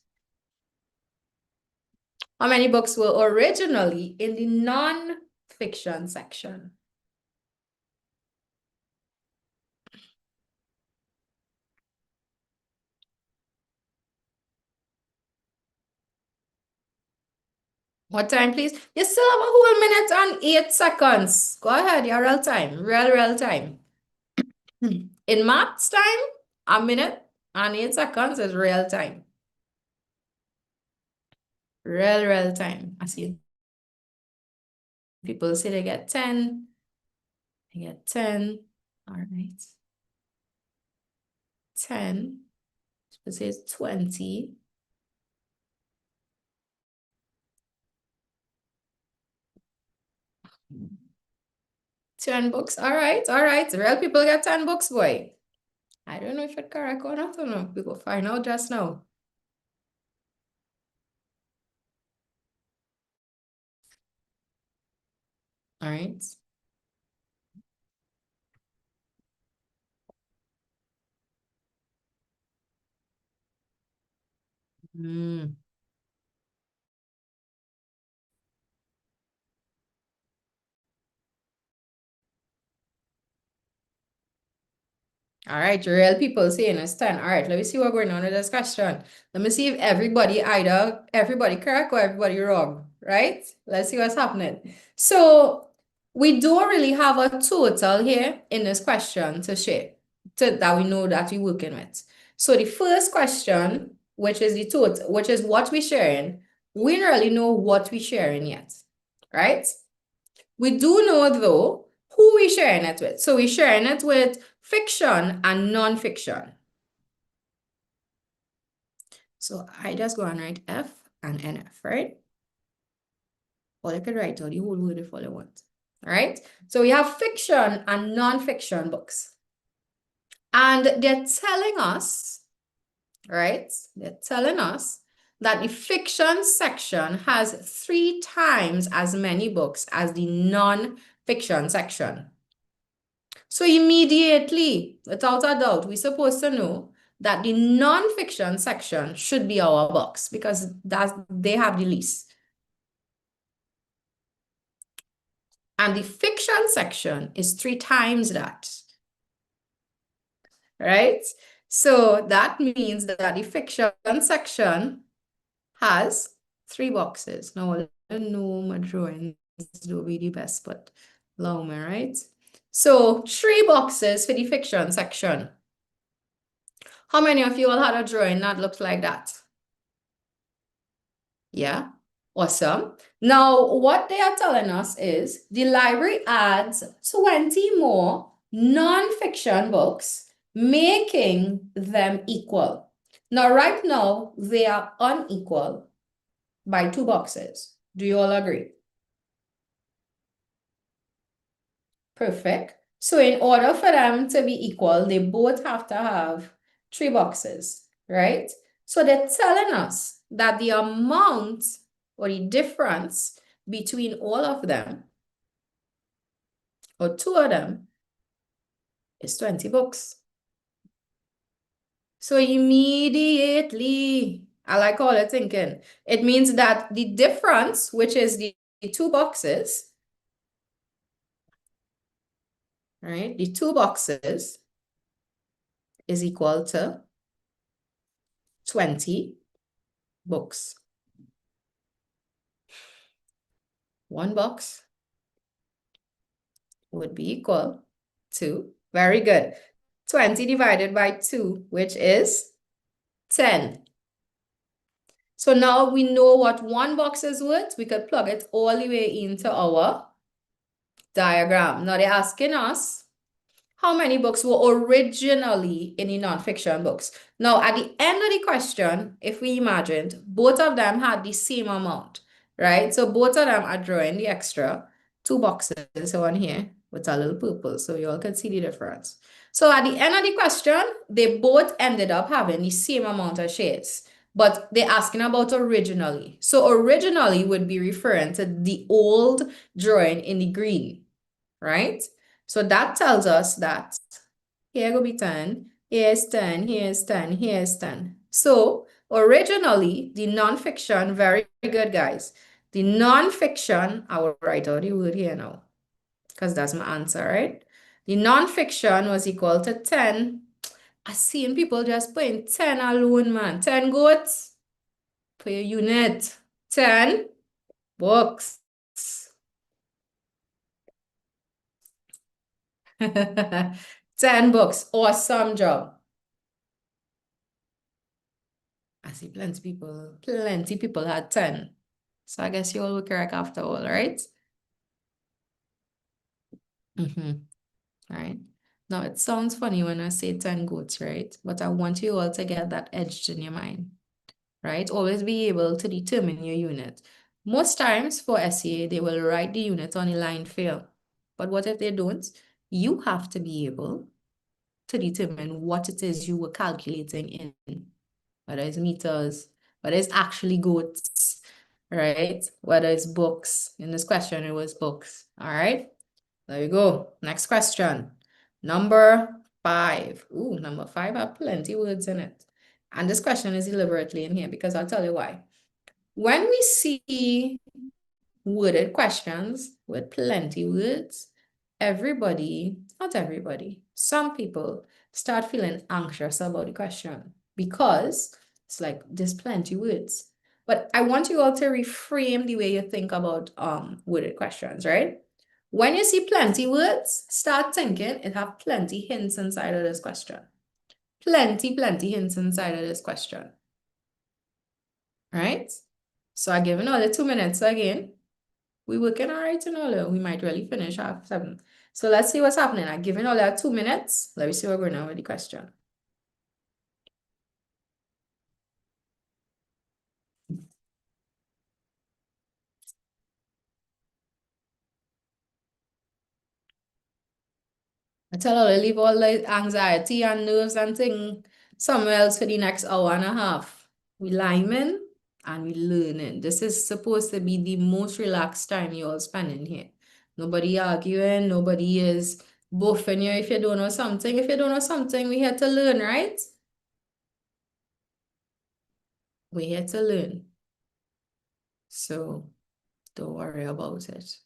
How many books were originally in the non-fiction section? What time, please? You still have a whole minute and 8 seconds. Go ahead, your real time. Real time. In maths time, a minute and 8 seconds is real time. Real time. I see people say they get 10. They get 10. All right. 10. It says 20. 10 books. All right. Real people get 10 books, boy. I don't know if it's correct or not. No. We will find out just now. All right. All right, real people saying it's 10. All right, let me see what going on with this question. Let me see if everybody correct or everybody wrong, right? Let's see what's happening. So we don't really have a total here in this question to share that we know that we're working with. So the first question, which is the total, which is what we're sharing, we don't really know what we're sharing yet, right? We do know though who we're sharing it with. So we're sharing it with fiction and non-fiction. So I just go and write F and NF, right? Or you could write out the whole word if all you want. All right. So we have fiction and non-fiction books. And they're telling us, right? They're telling us that the fiction section has 3 times as many books as the non-fiction fiction section. So immediately, without a doubt, we're supposed to know that the non-fiction section should be our box because they have the least. And the fiction section is 3 times that, right? So that means that the fiction section has 3 boxes. Now, I don't know my drawings don't be the best, but allow me, right? So 3 boxes for the fiction section. How many of you all had a drawing that looks like that? Yeah, awesome. Now, what they are telling us is the library adds 20 more non-fiction books, making them equal. Now, right now, they are unequal by 2 boxes. Do you all agree? Perfect. So in order for them to be equal, they both have to have 3 boxes, right? So they're telling us that the amount or the difference between all of them, or 2 of them, is 20 books. So immediately, I like all the thinking. It means that the difference, which is the 2 boxes, right? The 2 boxes is equal to 20 books. 1 box would be equal to, very good, 20 divided by 2, which is 10. So now we know what 1 box is worth. We could plug it all the way into our diagram. Now they're asking us how many books were originally in the nonfiction books. Now, at the end of the question, if we imagined both of them had the same amount, right? So both of them are drawing the extra 2 boxes on here with a little purple, so you all can see the difference. So at the end of the question, they both ended up having the same amount of shades, but they're asking about originally. So originally would be referring to the old drawing in the green, right? So that tells us that here will be 10, here's 10, here's 10, here's 10. So originally, the nonfiction, very good, guys. The nonfiction, I will write out the word here now, because that's my answer, right? The nonfiction was equal to 10. I seen people just putting 10 alone, man. 10 goats per unit. 10 books. 10 books. Awesome job. I see plenty people had 10. So I guess you all were correct after all, right? Right. Now it sounds funny when I say 10 goats, right? But I want you all to get that edged in your mind, right? Always be able to determine your unit. Most times for SEA, they will write the unit on a line fill. But what if they don't? You have to be able to determine what it is you were calculating in, whether it's meters, whether it's actually goats, right? Whether it's books. In this question, it was books. All right, there we go. Next question. Number 5. Ooh, number 5 have plenty words in it. And this question is deliberately in here because I'll tell you why. When we see worded questions with plenty words, everybody, not everybody, some people start feeling anxious about the question because it's like there's plenty words. But I want you all to reframe the way you think about worded questions, right? When you see plenty words, start thinking it have plenty hints inside of this question. Plenty hints inside of this question. Right? So I give another 2 minutes again. We working all right, we might really finish half 7. So let's see what's happening. I'm giving all that 2 minutes. Let me see where we're going with the question. I tell her to leave all the anxiety and nerves and thing somewhere else for the next hour and a half. We liming and we learning. This is supposed to be the most relaxed time you all spending here. Nobody arguing, nobody is buffing you if you don't know something. If you don't know something, we're here to learn, right? We're here to learn. So don't worry about it.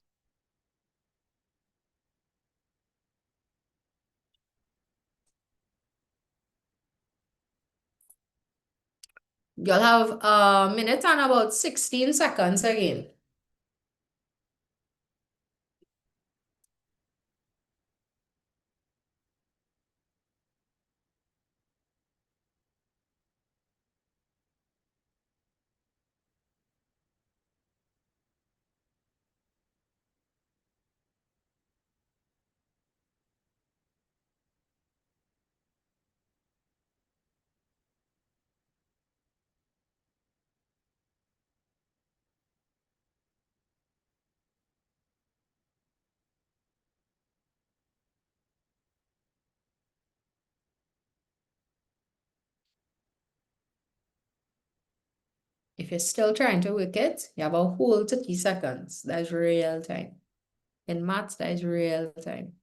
You'll have a minute and about 16 seconds again. If you're still trying to work it, you have a whole 30 seconds. That's real time. In maths, that is real time.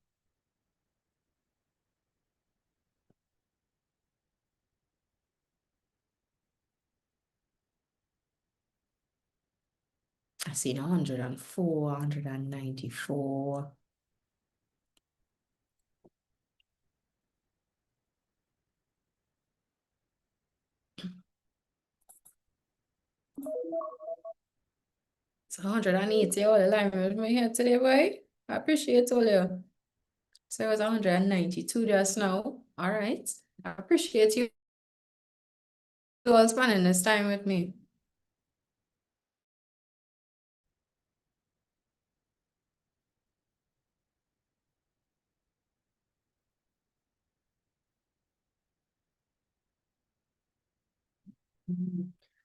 I seen 104, 194. It's 180 all the line with me here today, boy. I appreciate all you. So it was 192 just now. All right. I appreciate you all spending this time with me.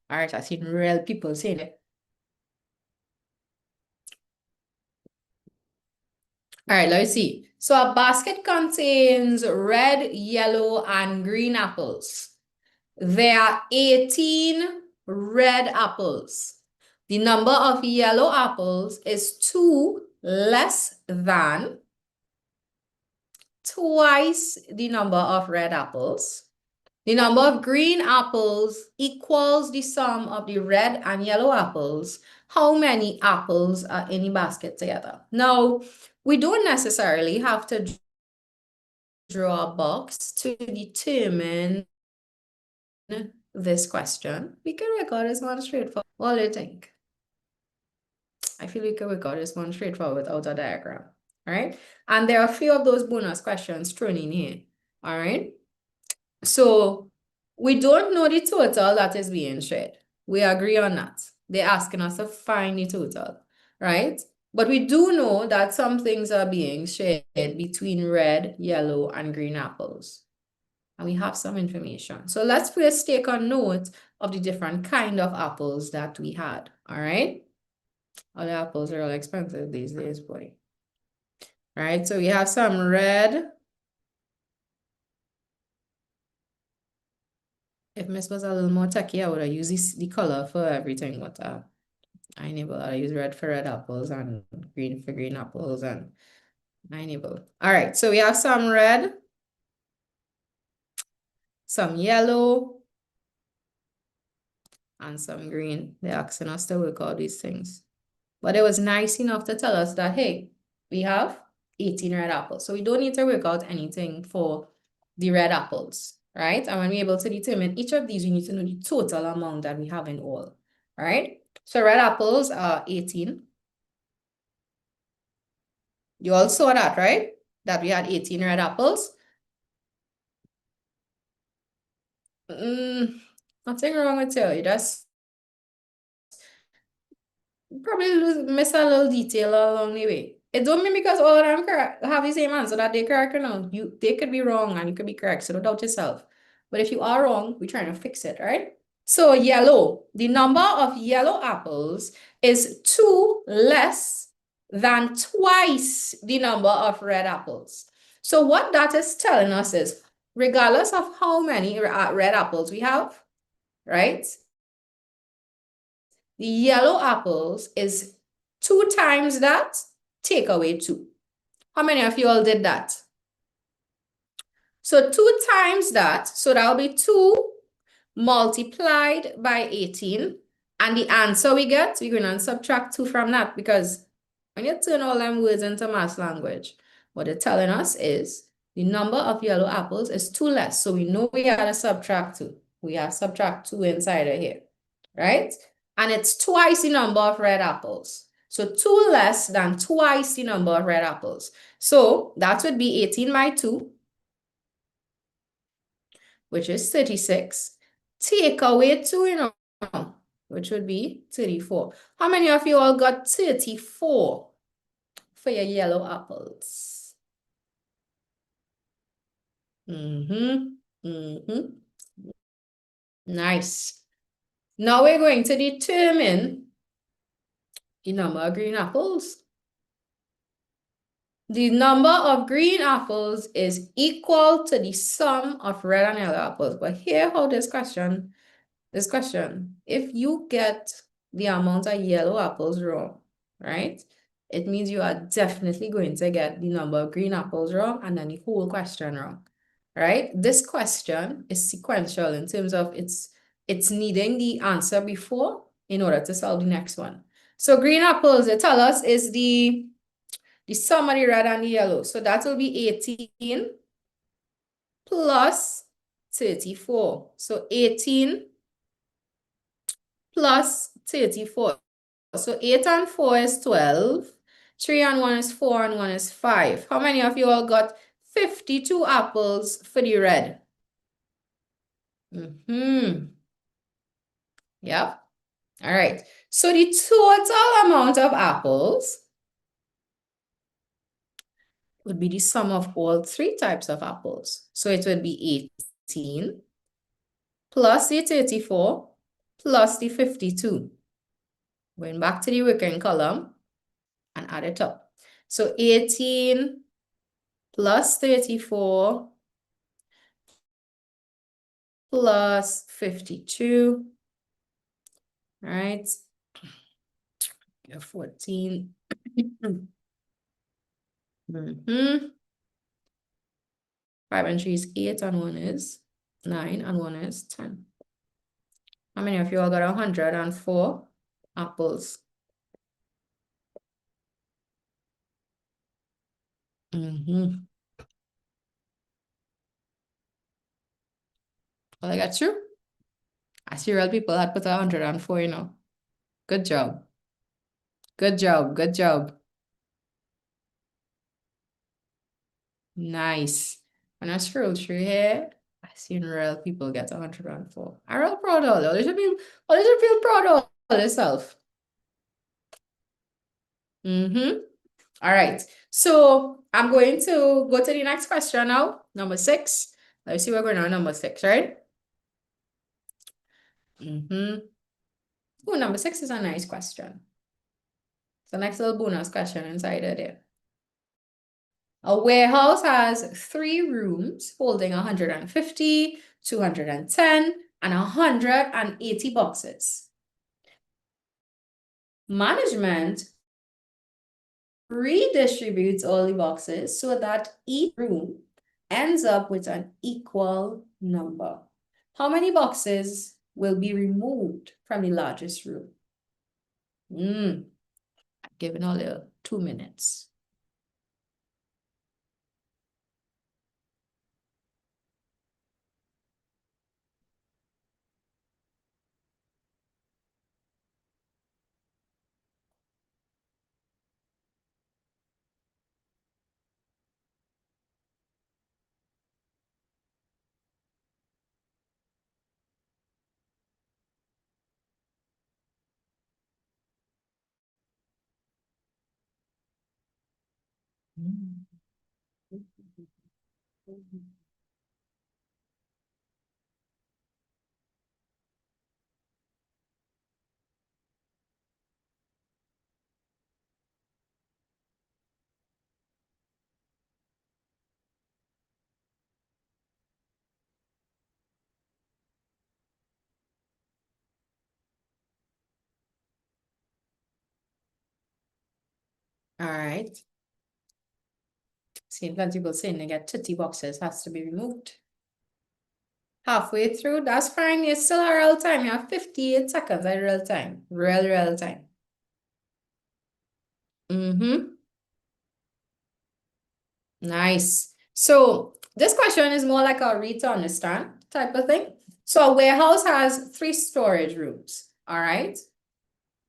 All right, I've seen real people saying it. All right, let's see. So a basket contains red, yellow, and green apples. There are 18 red apples. The number of yellow apples is 2 less than twice the number of red apples. The number of green apples equals the sum of the red and yellow apples. How many apples are in the basket together? Now, we don't necessarily have to draw a box to determine this question. We can record this one straightforward. What do you think? I feel we can record this one straightforward without a diagram. All right. And there are a few of those bonus questions thrown in here. All right. So we don't know the total that is being shared. We agree on that. They're asking us to find the total, right? But we do know that some things are being shared between red, yellow, and green apples. And we have some information. So let's first take a note of the different kind of apples that we had, all right? All the apples are all expensive these days, boy. All right, so we have some red. If Miss was a little more techy, I would have used the color for everything, but I enable. I use red for red apples and green for green apples, and I enable. All right, so we have some red, some yellow, and some green. They're asking us to work all these things. But it was nice enough to tell us that, hey, we have 18 red apples. So we don't need to work out anything for the red apples, right? And when we're able to determine each of these, we need to know the total amount that we have in all, right? So red apples are 18. You all saw that, right? That we had 18 red apples. Nothing wrong with you. You just probably miss a little detail along the way. It don't mean because all of them have the same answer that they correct or no. They could be wrong and you could be correct, so don't doubt yourself. But if you are wrong, we're trying to fix it, right? So yellow, the number of yellow apples is 2 less than twice the number of red apples. So what that is telling us is, regardless of how many red apples we have, right? The yellow apples is 2 times that take away 2. How many of you all did that? So 2 times that, so that'll be 2 multiplied by 18. And the answer we get, we're going to subtract 2 from that, because when you turn all them words into math language, what they're telling us is the number of yellow apples is 2 less. So we know we have to subtract 2. We have to subtract 2 inside of here, right? And it's twice the number of red apples. So 2 less than twice the number of red apples. So that would be 18 by 2, which is 36. Take away 2, which would be 34. How many of you all got 34 for your yellow apples? Nice. Now we're going to determine the number of green apples. The number of green apples is equal to the sum of red and yellow apples. But here how this question, if you get the amount of yellow apples wrong, right? It means you are definitely going to get the number of green apples wrong and then the whole question wrong, right? This question is sequential in terms of it's needing the answer before in order to solve the next one. So green apples, they tell us, is the sum of the red and the yellow. So that will be 18 plus 34. So 18 plus 34. So 8 and 4 is 12. 3 and 1 is 4 and 1 is 5. How many of you all got 52 apples for the red? Yep. All right. So the total amount of apples would be the sum of all 3 types of apples. So it would be 18 plus the 34 plus the 52. Going back to the working column and add it up. So 18 plus 34 plus 52, right? 14. 5 and 3 is 8 and 1 is 9 and 1 is 10. How many of you all got 104 apples? Well, I got you. I see real people that put 104, Good job. Good job. Good job. Nice. When I scroll through here, I seen real people get 104. I'm real proud of all. You should feel proud of yourself. All right. So I'm going to go to the next question now. Number 6. Let's see what we're going on number 6, right? Oh, number 6 is a nice question. It's a nice little bonus question inside of there. A warehouse has 3 rooms holding 150, 210, and 180 boxes. Management redistributes all the boxes so that each room ends up with an equal number. How many boxes will be removed from the largest room? Giving all you 2 minutes. All right. See, plenty people saying they get 30 boxes has to be removed. Halfway through, that's fine. You still have real time. You have 58 seconds at real time. Real time. Mm-hmm. Nice. So this question is more like a read to understand type of thing. So a warehouse has 3 storage rooms. All right.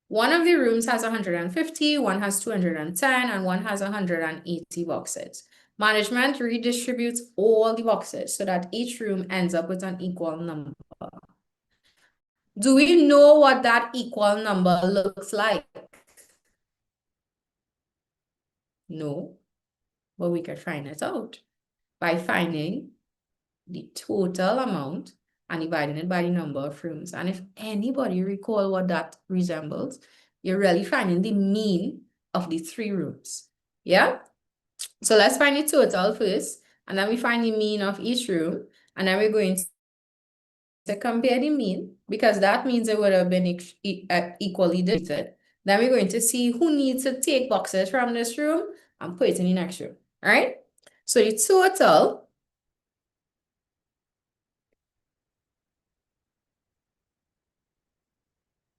One of the rooms has 150, one has 210, and one has 180 boxes. Management redistributes all the boxes so that each room ends up with an equal number. Do we know what that equal number looks like? No, but we can find it out by finding the total amount and dividing it by the number of rooms. And if anybody recall what that resembles, you're really finding the mean of the 3 rooms. Yeah? So let's find the total first, and then we find the mean of each room, and then we're going to compare the mean, because that means it would have been equally distributed. Then we're going to see who needs to take boxes from this room and put it in the next room. All right? So the total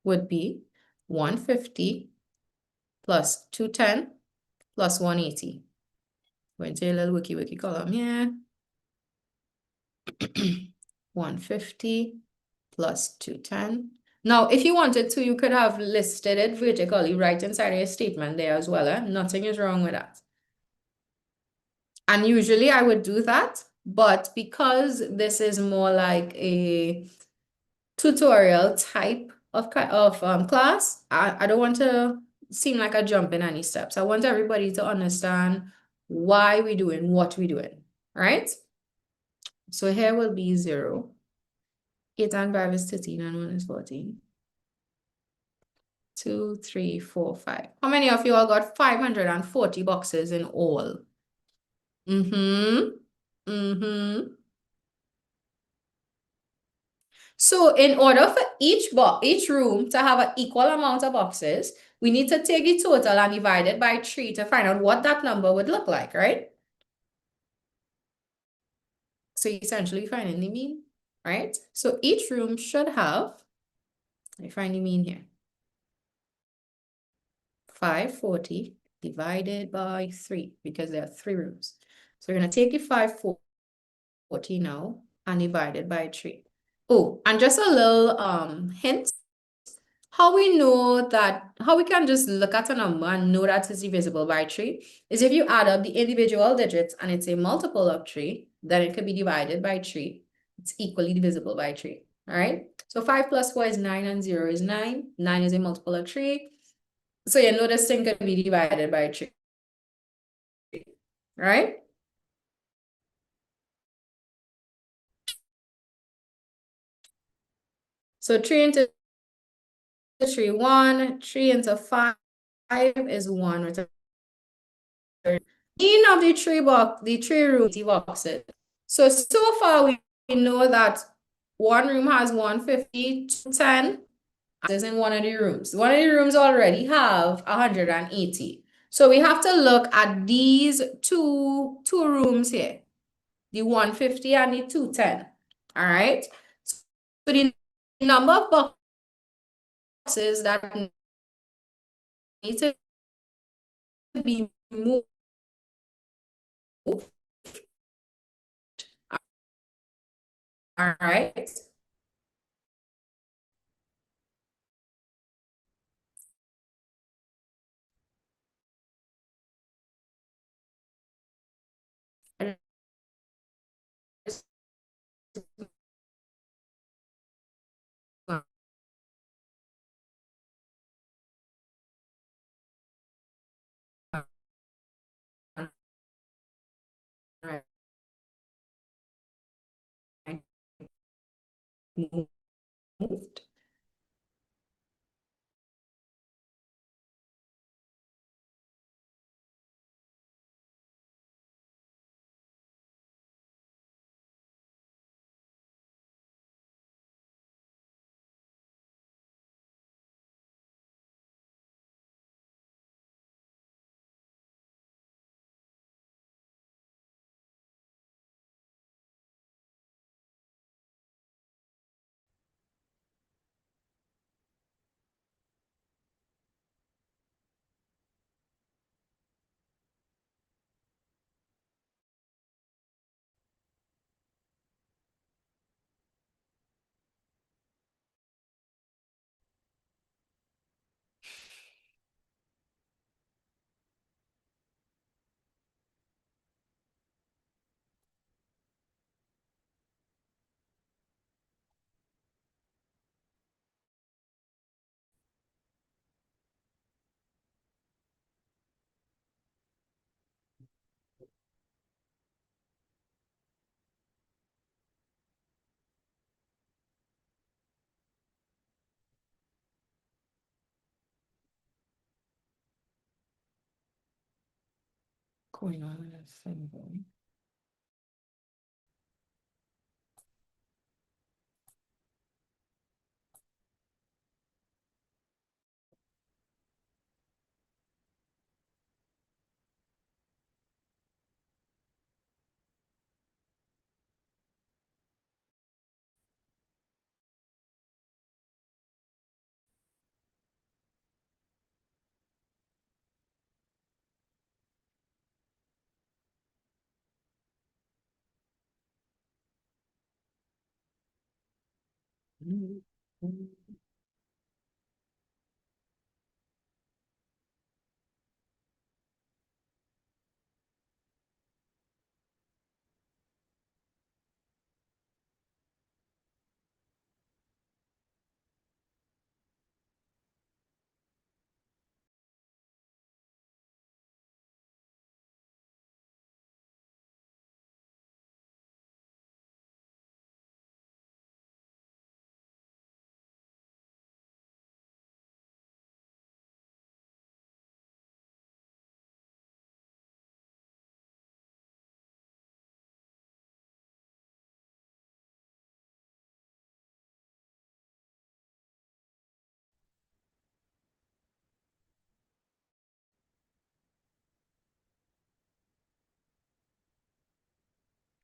would be 150 plus 210 plus 180. Going to a little wiki column here. 150 plus 210. Now, if you wanted to, you could have listed it vertically right inside of your statement there as well. Nothing is wrong with that. And usually I would do that, but because this is more like a tutorial type of class, I don't want to seem like I jump in any steps. I want everybody to understand why we're doing what we're doing, right? So here will be 0. 8 and 5 is 13 and 1 is 14. 2, 3, 4, 5. How many of you all got 540 boxes in all? Mm-hmm. Mm-hmm. So in order for each room to have an equal amount of boxes, we need to take the total and divide it by 3 to find out what that number would look like, right? So essentially finding the mean, right? So each room should have, let me find the mean here, 540 divided by 3, because there are 3 rooms. So we're going to take the 540 now and divide it by 3. Oh, and just a little hint. How we know that, how we can just look at a number and know that it's divisible by 3 is if you add up the individual digits and it's a multiple of 3, then it could be divided by 3. It's equally divisible by 3. All right. So 5 plus 4 is 9 and 0 is 9. 9 is a multiple of 3. So you know this thing can be divided by 3. Right? So 3 into 3, 1. 3 into 5 is 1. Mean of the 3 room boxes. So far we know that one room has 150, 10 is in one of the rooms. One of the rooms already have 180. So we have to look at these two rooms here, the 150 and the 210. All right. So the number of boxes that need to be moved. All right. Moved. going on in this thing going?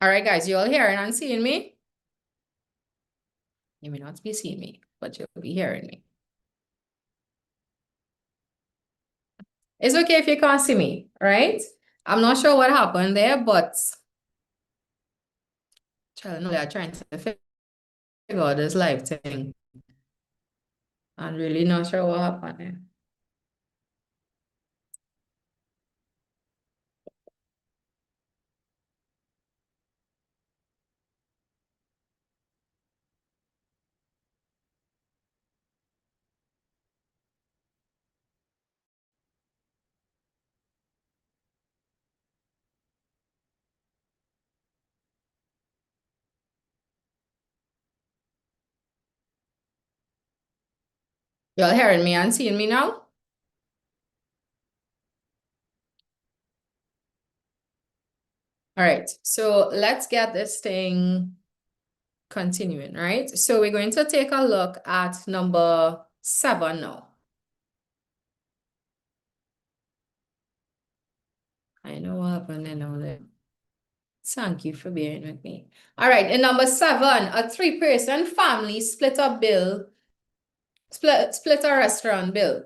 All right, guys, you all hearing and seeing me? You may not be seeing me, but you'll be hearing me. It's okay if you can't see me, right? I'm not sure what happened there, but child, no, they're trying to figure out this live thing. I'm really not sure what happened there. You all hearing me and seeing me now? All right, so let's get this thing continuing, right? So we're going to take a look at number 7 now. I know what happened in all that. Thank you for bearing with me. All right, in number 7, a 3-person family split a restaurant bill.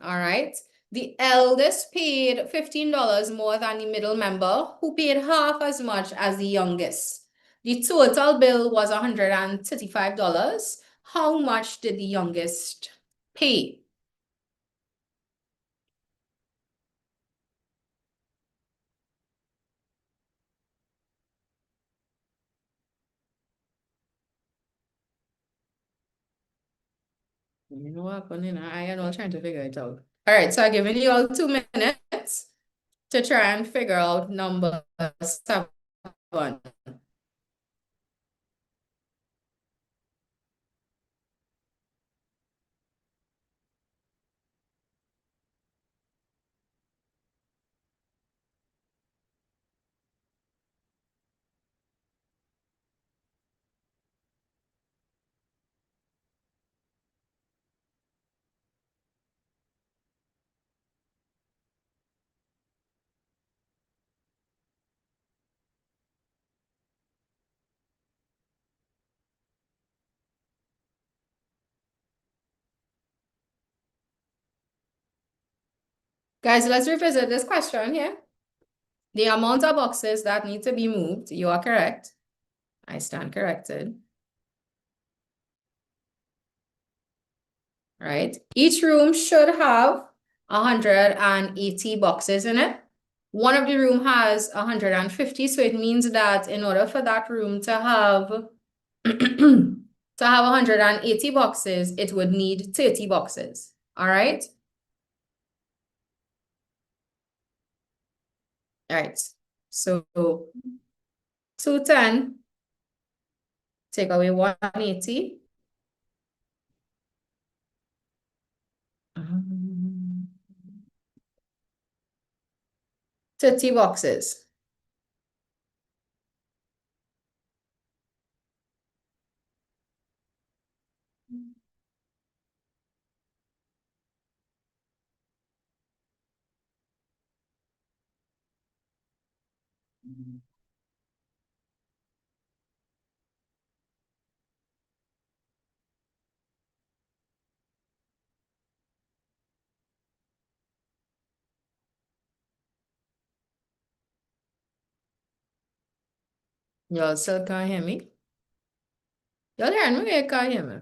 All right. The eldest paid $15 more than the middle member, who paid half as much as the youngest. The total bill was $135. How much did the youngest pay? You know what happened? I am not trying to figure it out. All right, so I'm giving you all 2 minutes to try and figure out number 7. Guys, let's revisit this question here. The amount of boxes that need to be moved, you are correct. I stand corrected. Right? Each room should have 180 boxes in it. One of the room has 150, so it means that in order for that room to have to have 180 boxes, it would need 30 boxes. All right? All right. So 210, take away 180. 30 boxes. Y'all still can't hear me? Y'all hearing me? You can't hear me?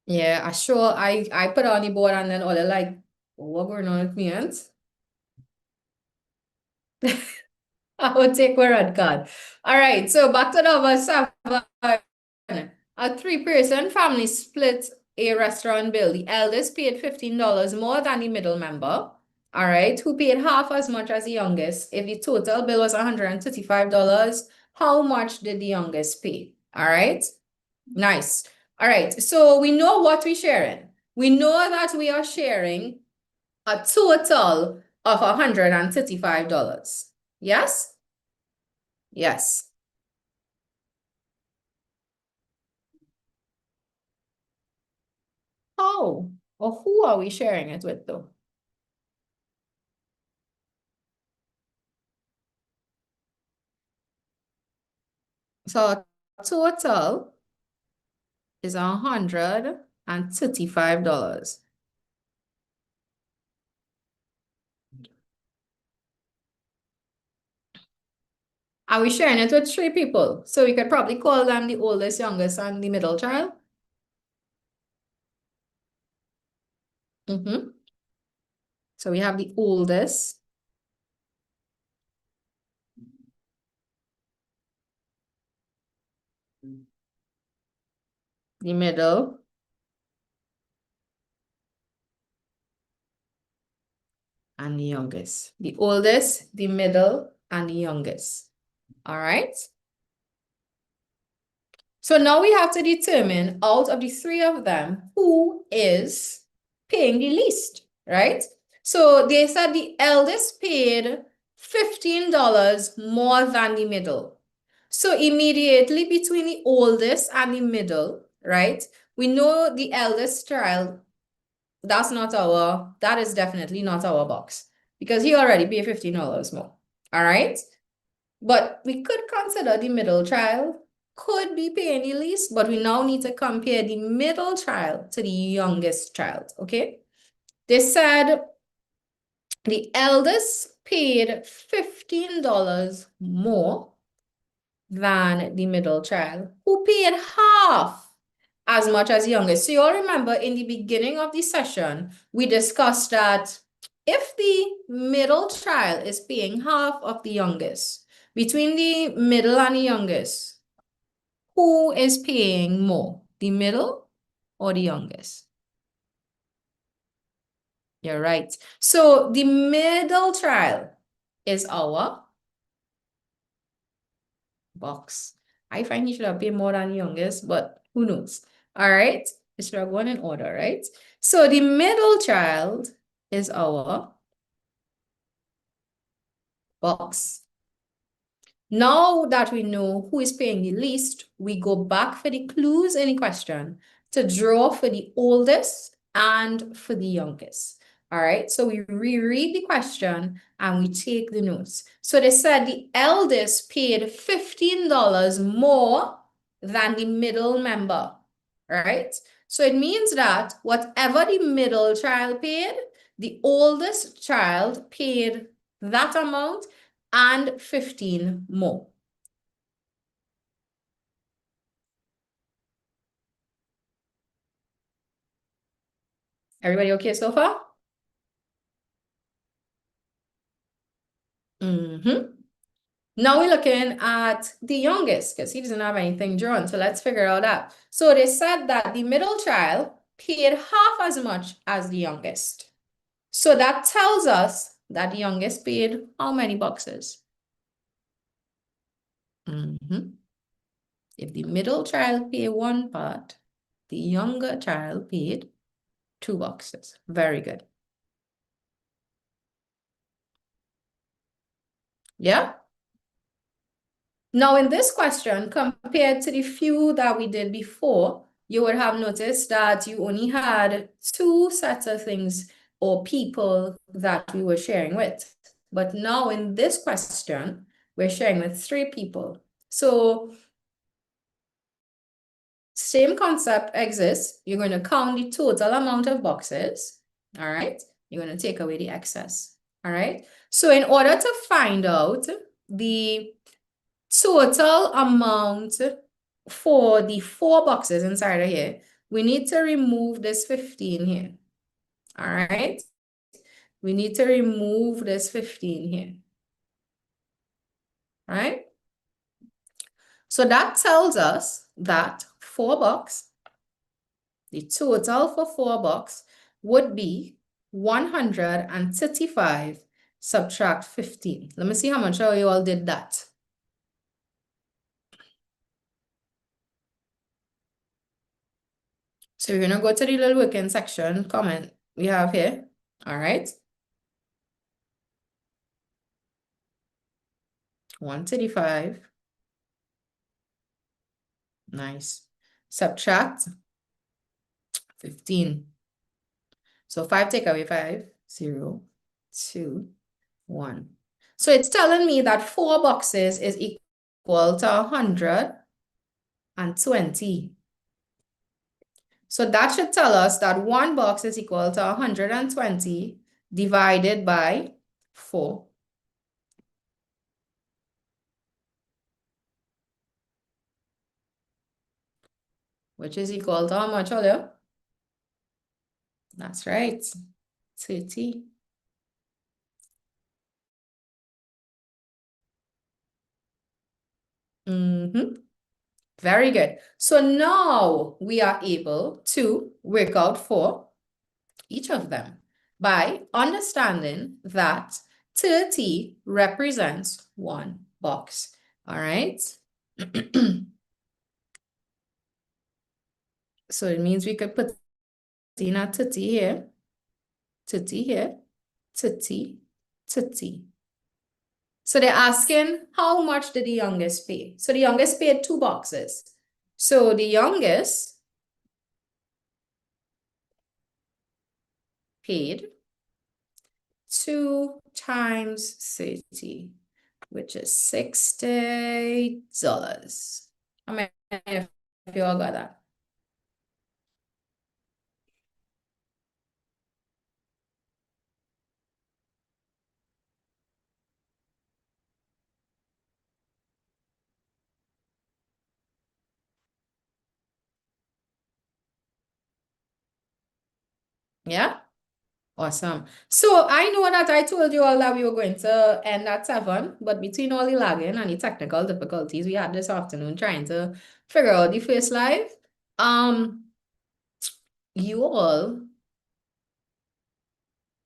Yeah, I sure I put on the board and then all they like, what going on with me hands? I would take a red card. All right, so back to number 7. A three-person family split a restaurant bill. The eldest paid $15 more than the middle member. All right, who paid half as much as the youngest. If the total bill was $135, how much did the youngest pay? All right, nice. All right, so we know what we're sharing. We know that we are sharing a total of $135. Yes? Yes. How or who are we sharing it with though? So total is $135. Are we sharing it with 3 people? So we could probably call them the oldest, youngest, and the middle child. So we have the oldest, the middle, and the youngest. The oldest, the middle, and the youngest. All right. So now we have to determine out of the 3 of them, who is paying the least, right? So they said the eldest paid $15 more than the middle. So immediately between the oldest and the middle, right? We know the eldest child, that is definitely not our box because he already paid $15 more. All right. But we could consider the middle child could be paying the least, but we now need to compare the middle child to the youngest child, okay? They said the eldest paid $15 more than the middle child, who paid half as much as the youngest. So you all remember in the beginning of the session, we discussed that if the middle child is paying half of the youngest, between the middle and the youngest, who is paying more, the middle or the youngest? You're right. So the middle child is our box. I find he should have paid more than the youngest, but who knows? All right. It should have gone in order, right? So the middle child is our box. Now that we know who is paying the least, we go back for the clues in the question to draw for the oldest and for the youngest. All right, so we reread the question and we take the notes. So they said the eldest paid $15 more than the middle member, right? So it means that whatever the middle child paid, the oldest child paid that amount and 15 more. Everybody okay so far? Now we're looking at the youngest because he doesn't have anything drawn. So let's figure out that. So they said that the middle child paid half as much as the youngest. So that tells us that the youngest paid how many boxes? If the middle child paid 1 part, the younger child paid 2 boxes. Very good. Yeah? Now, in this question, compared to the few that we did before, you would have noticed that you only had two sets of things or people that we were sharing with. But now in this question, we're sharing with three people. So same concept exists. You're going to count the total amount of boxes. All right. You're going to take away the excess. All right. So in order to find out the total amount for the 4 boxes inside of here, we need to remove this 15 here. All right. We need to remove this 15 here. All right. So that tells us that 4 box, the total for 4 box would be 135 subtract 15. Let me see how much you all did that. So we're going to go to the little working section comment we have here. All right. 135. Nice. Subtract 15. So 5 take away 5. 0, 2, 1. So it's telling me that 4 boxes is equal to 120. So that should tell us that 1 box is equal to 120 divided by 4. Which is equal to how much, Olio? That's right, 30. Very good. So now we are able to work out for each of them by understanding that 30 represents 1 box. All right. So it means we could put in a 30 here, 30 here, 30, 30. So they're asking how much did the youngest pay? So the youngest paid 2 boxes. So the youngest paid 2 times 30, which is $60. How many of you all got that? Yeah? Awesome. So I know that I told you all that we were going to end at 7, but between all the lagging and the technical difficulties we had this afternoon trying to figure out the first live, you all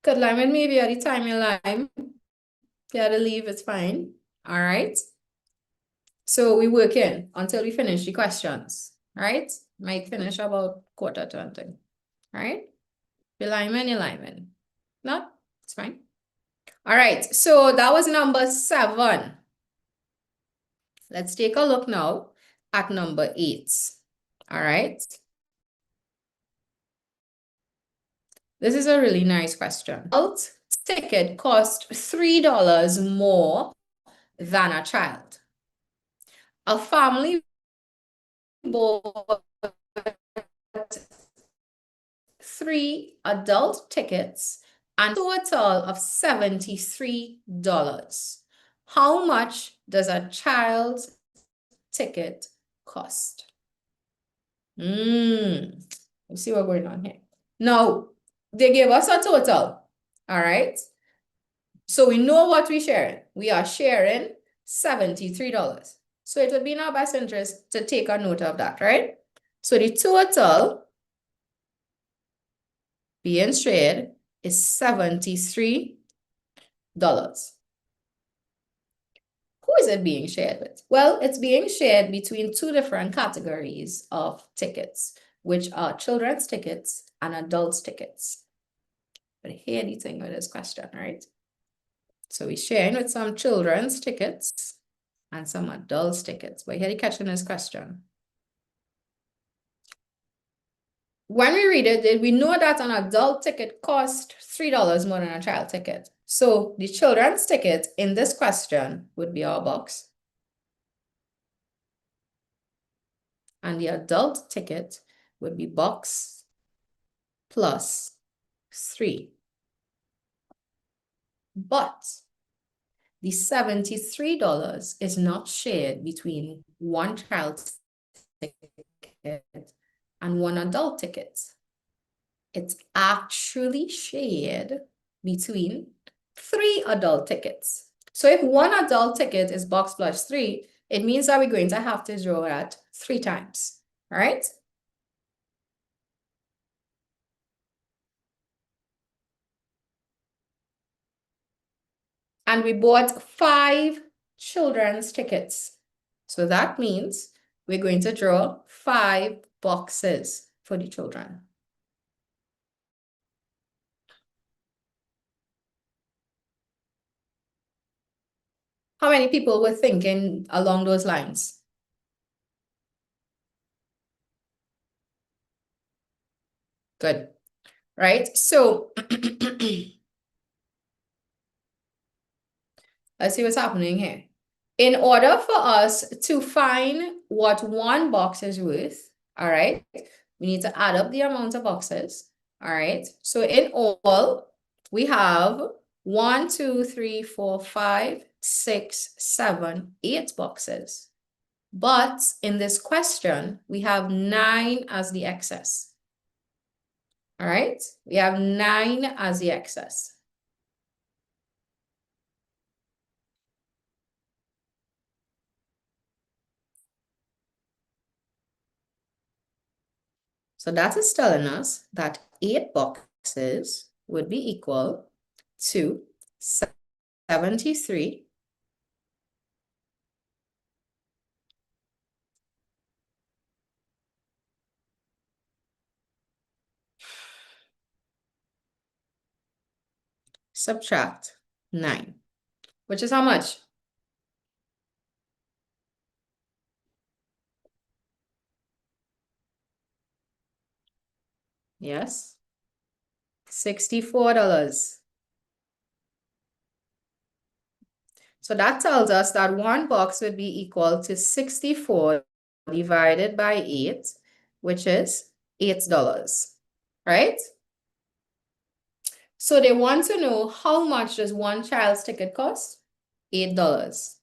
could lime with me at the time you lime. If you had to leave, it's fine. All right. So we work in until we finish the questions. Right? Might finish about 1:45. Right? You lime. No, it's fine. All right, so that was number 7. Let's take a look now at number 8. All right. This is a really nice question. Adult ticket cost $3 more than a child. A family bought 3 adult tickets and a total of $73. How much does a child's ticket cost? Let's see what's going on here. Now, they gave us a total. All right. So we know what we're sharing. We are sharing $73. So it would be in our best interest to take a note of that, right? So the total being shared is $73. Who is it being shared with? Well, it's being shared between 2 different categories of tickets, which are children's tickets and adults tickets. But here the thing with this question, right? So we're sharing with some children's tickets and some adults tickets. But here the catch in this question. When we read it, we know that an adult ticket costs $3 more than a child ticket. So the children's ticket in this question would be our box. And the adult ticket would be box plus 3. But the $73 is not shared between one child's ticket and one adult ticket. It's actually shared between 3 adult tickets. So if one adult ticket is box plus 3, it means that we're going to have to draw that 3 times, all right? And we bought 5 children's tickets. So that means we're going to draw 5 boxes for the children. How many people were thinking along those lines? Good, right? So let's see what's happening here. In order for us to find what one box is worth, all right, we need to add up the amount of boxes, all right? So in all, we have 1, 2, 3, 4, 5, 6, 7, 8 boxes. But in this question, we have 9 as the excess. All right, we have 9 as the excess. So that is telling us that 8 boxes would be equal to 73 subtract 9, which is how much? Yes, $64. So that tells us that one box would be equal to 64 divided by 8, which is $8, right? So they want to know how much does one child's ticket cost? $8.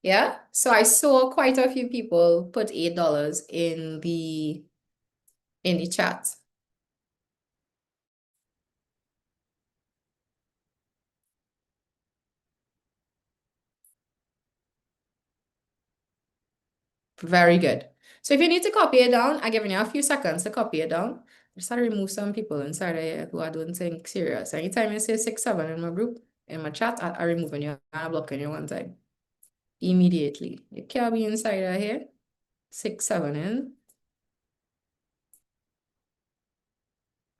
Yeah, so I saw quite a few people put $8 in the chat. Very good. So if you need to copy it down, I'm giving you a few seconds to copy it down. Just to remove some people inside here who I don't think serious. Anytime you say 6, 7 in my group, in my chat, I removing you and I blocking you one time. Immediately. You can't be inside of here. 6, 7 in.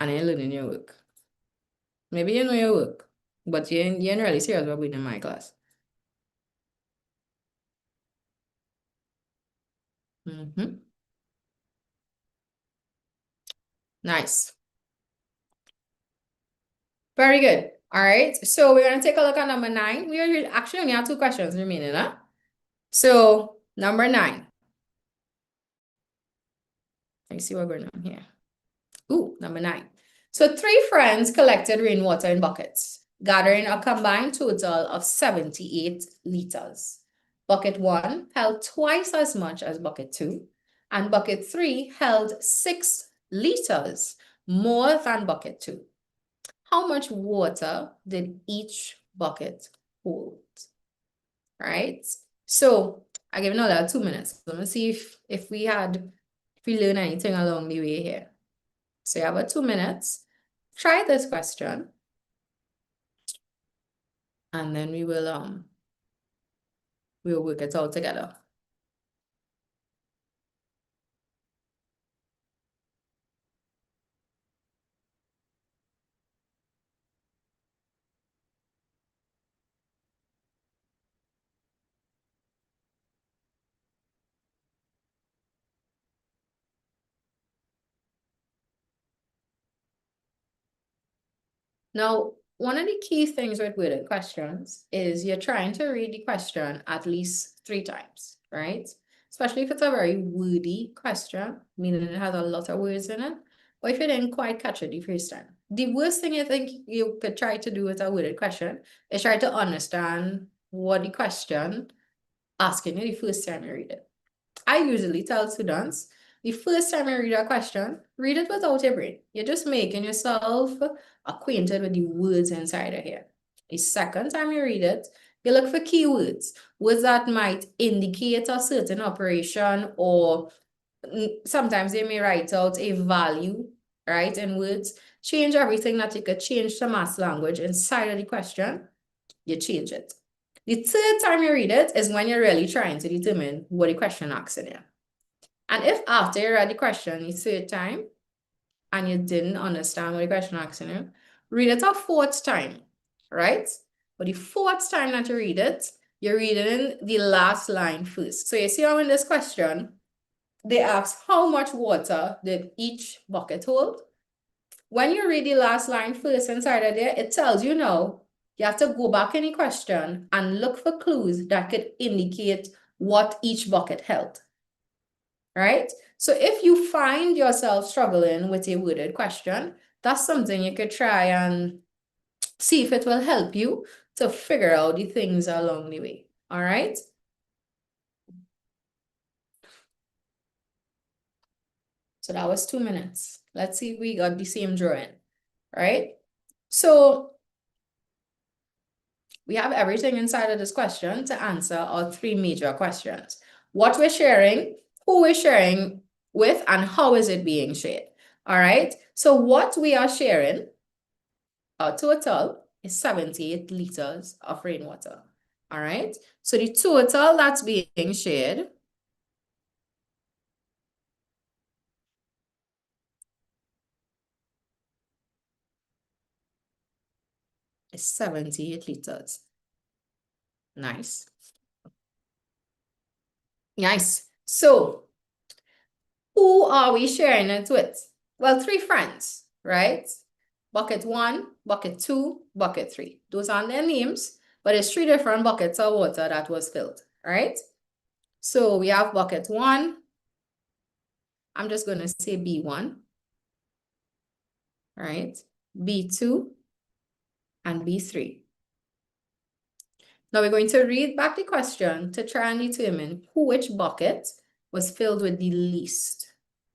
And then learning your work. Maybe you know your work, but you ain't really serious about being in my class. Nice. Very good. All right. So we're going to take a look at number 9. We actually only have 2 questions remaining, huh? So number 9. Let me see what's going on here. Ooh, number 9. So 3 friends collected rainwater in buckets, gathering a combined total of 78 liters. Bucket 1 held twice as much as bucket 2, and bucket 3 held 6 liters more than bucket 2. How much water did each bucket hold? Right? So I give another 2 minutes. Let me see if we learn anything along the way here. So you have a 2 minutes. Try this question. And then we'll work it all together. Now, one of the key things with worded questions is you're trying to read the question at least 3 times, right? Especially if it's a very wordy question, meaning it has a lot of words in it, or if you didn't quite catch it the first time. The worst thing I think you could try to do with a worded question is try to understand what the question asking you the first time you read it. I usually tell students, the first time you read a question, read it without your brain. You're just making yourself acquainted with the words inside of here. The second time you read it, you look for keywords, words that might indicate a certain operation, or sometimes they may write out a value, right, in words. Change everything that you could change to math language inside of the question, you change it. The third time you read it is when you're really trying to determine what the question asking you. And if after you read the question the third time and you didn't understand what the question asking you, read it a fourth time, right? But the fourth time that you read it, you're reading the last line first. So you see how in this question, they ask how much water did each bucket hold? When you read the last line first inside of there, it tells you now you have to go back in the question and look for clues that could indicate what each bucket held, right? So if you find yourself struggling with a worded question, that's something you could try and see if it will help you to figure out the things along the way, all right? So that was 2 minutes. Let's see if we got the same drawing, right? So we have everything inside of this question to answer our 3 major questions. What we're sharing, who we're sharing with, and how is it being shared, all right? So what we are sharing, our total is 78 liters of rainwater, all right? So the total that's being shared is 78 liters. Nice. Nice. So who are we sharing it with? Well, 3 friends, right? Bucket 1, bucket 2, bucket 3. Those aren't their names, but it's 3 different buckets of water that was filled, right? So we have bucket 1. I'm just going to say B1, right? B2 and B3. Now we're going to read back the question to try and determine which bucket was filled with the least.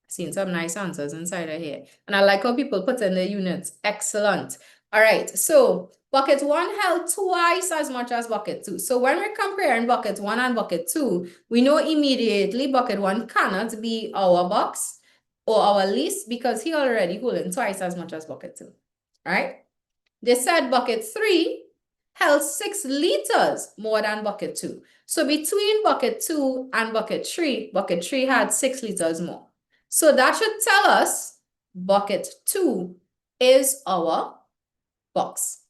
Seen some nice answers inside of here. And I like how people put in the units. Excellent. All right, so bucket 1 held twice as much as bucket 2. So when we're comparing bucket 1 and bucket 2, we know immediately bucket 1 cannot be our box or our least because he already holding twice as much as bucket 2, right? They said bucket 3 held 6 liters more than bucket 2. So between bucket 2 and bucket 3 had 6 liters more. So that should tell us bucket 2 is our box.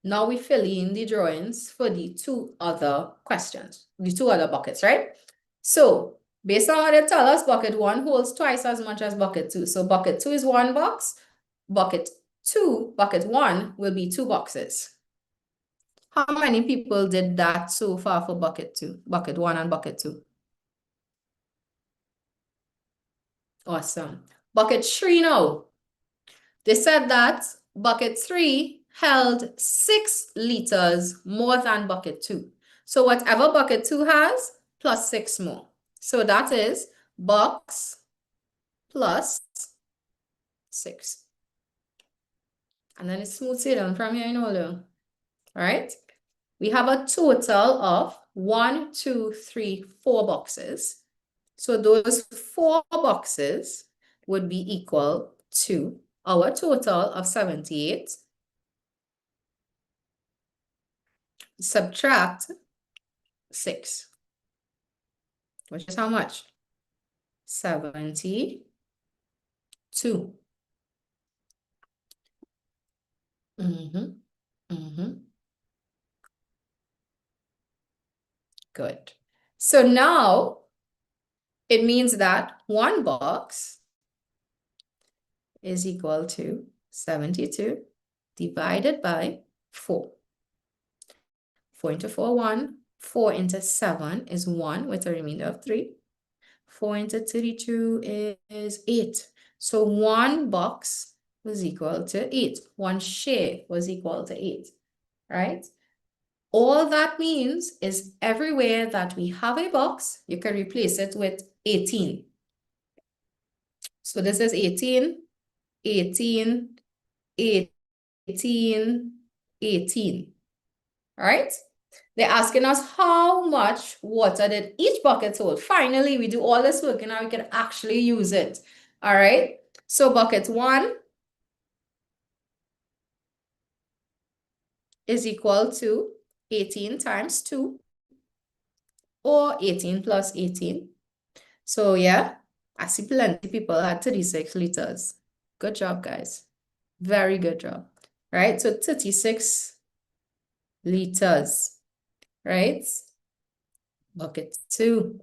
Now we fill in the drawings for the 2 other questions, the 2 other buckets, right? So based on what they tell us, bucket 1 holds twice as much as bucket 2. So bucket 2 is 1 box. Bucket 1 will be 2 boxes. How many people did that so far for bucket 2, bucket 1 and bucket 2? Awesome. Bucket 3 now. They said that bucket 3 held 6 liters more than bucket 2. So whatever bucket 2 has, plus 6 more. So that is box plus 6. And then it smooths it down from here in order. All right? We have a total of 1, 2, 3, 4 boxes. So those 4 boxes would be equal to our total of 78. Subtract 6, which is how much? 72. Good. So now it means that 1 box is equal to 72 divided by 4. 4 into 4, 1. 4 into 7 is 1 with a remainder of 3. 4 into 32 is 8. So 1 box was equal to 8. 1 share was equal to 8, right? All that means is everywhere that we have a box, you can replace it with 18. So this is 18, 18, 18, 18, right? They're asking us how much water did each bucket hold. Finally, we do all this work and now we can actually use it, all right? So bucket 1 is equal to 18 times 2 or 18 plus 18. So yeah, I see plenty of people had 36 liters. Good job, guys. Very good job, right? So 36 liters, right? Bucket 2.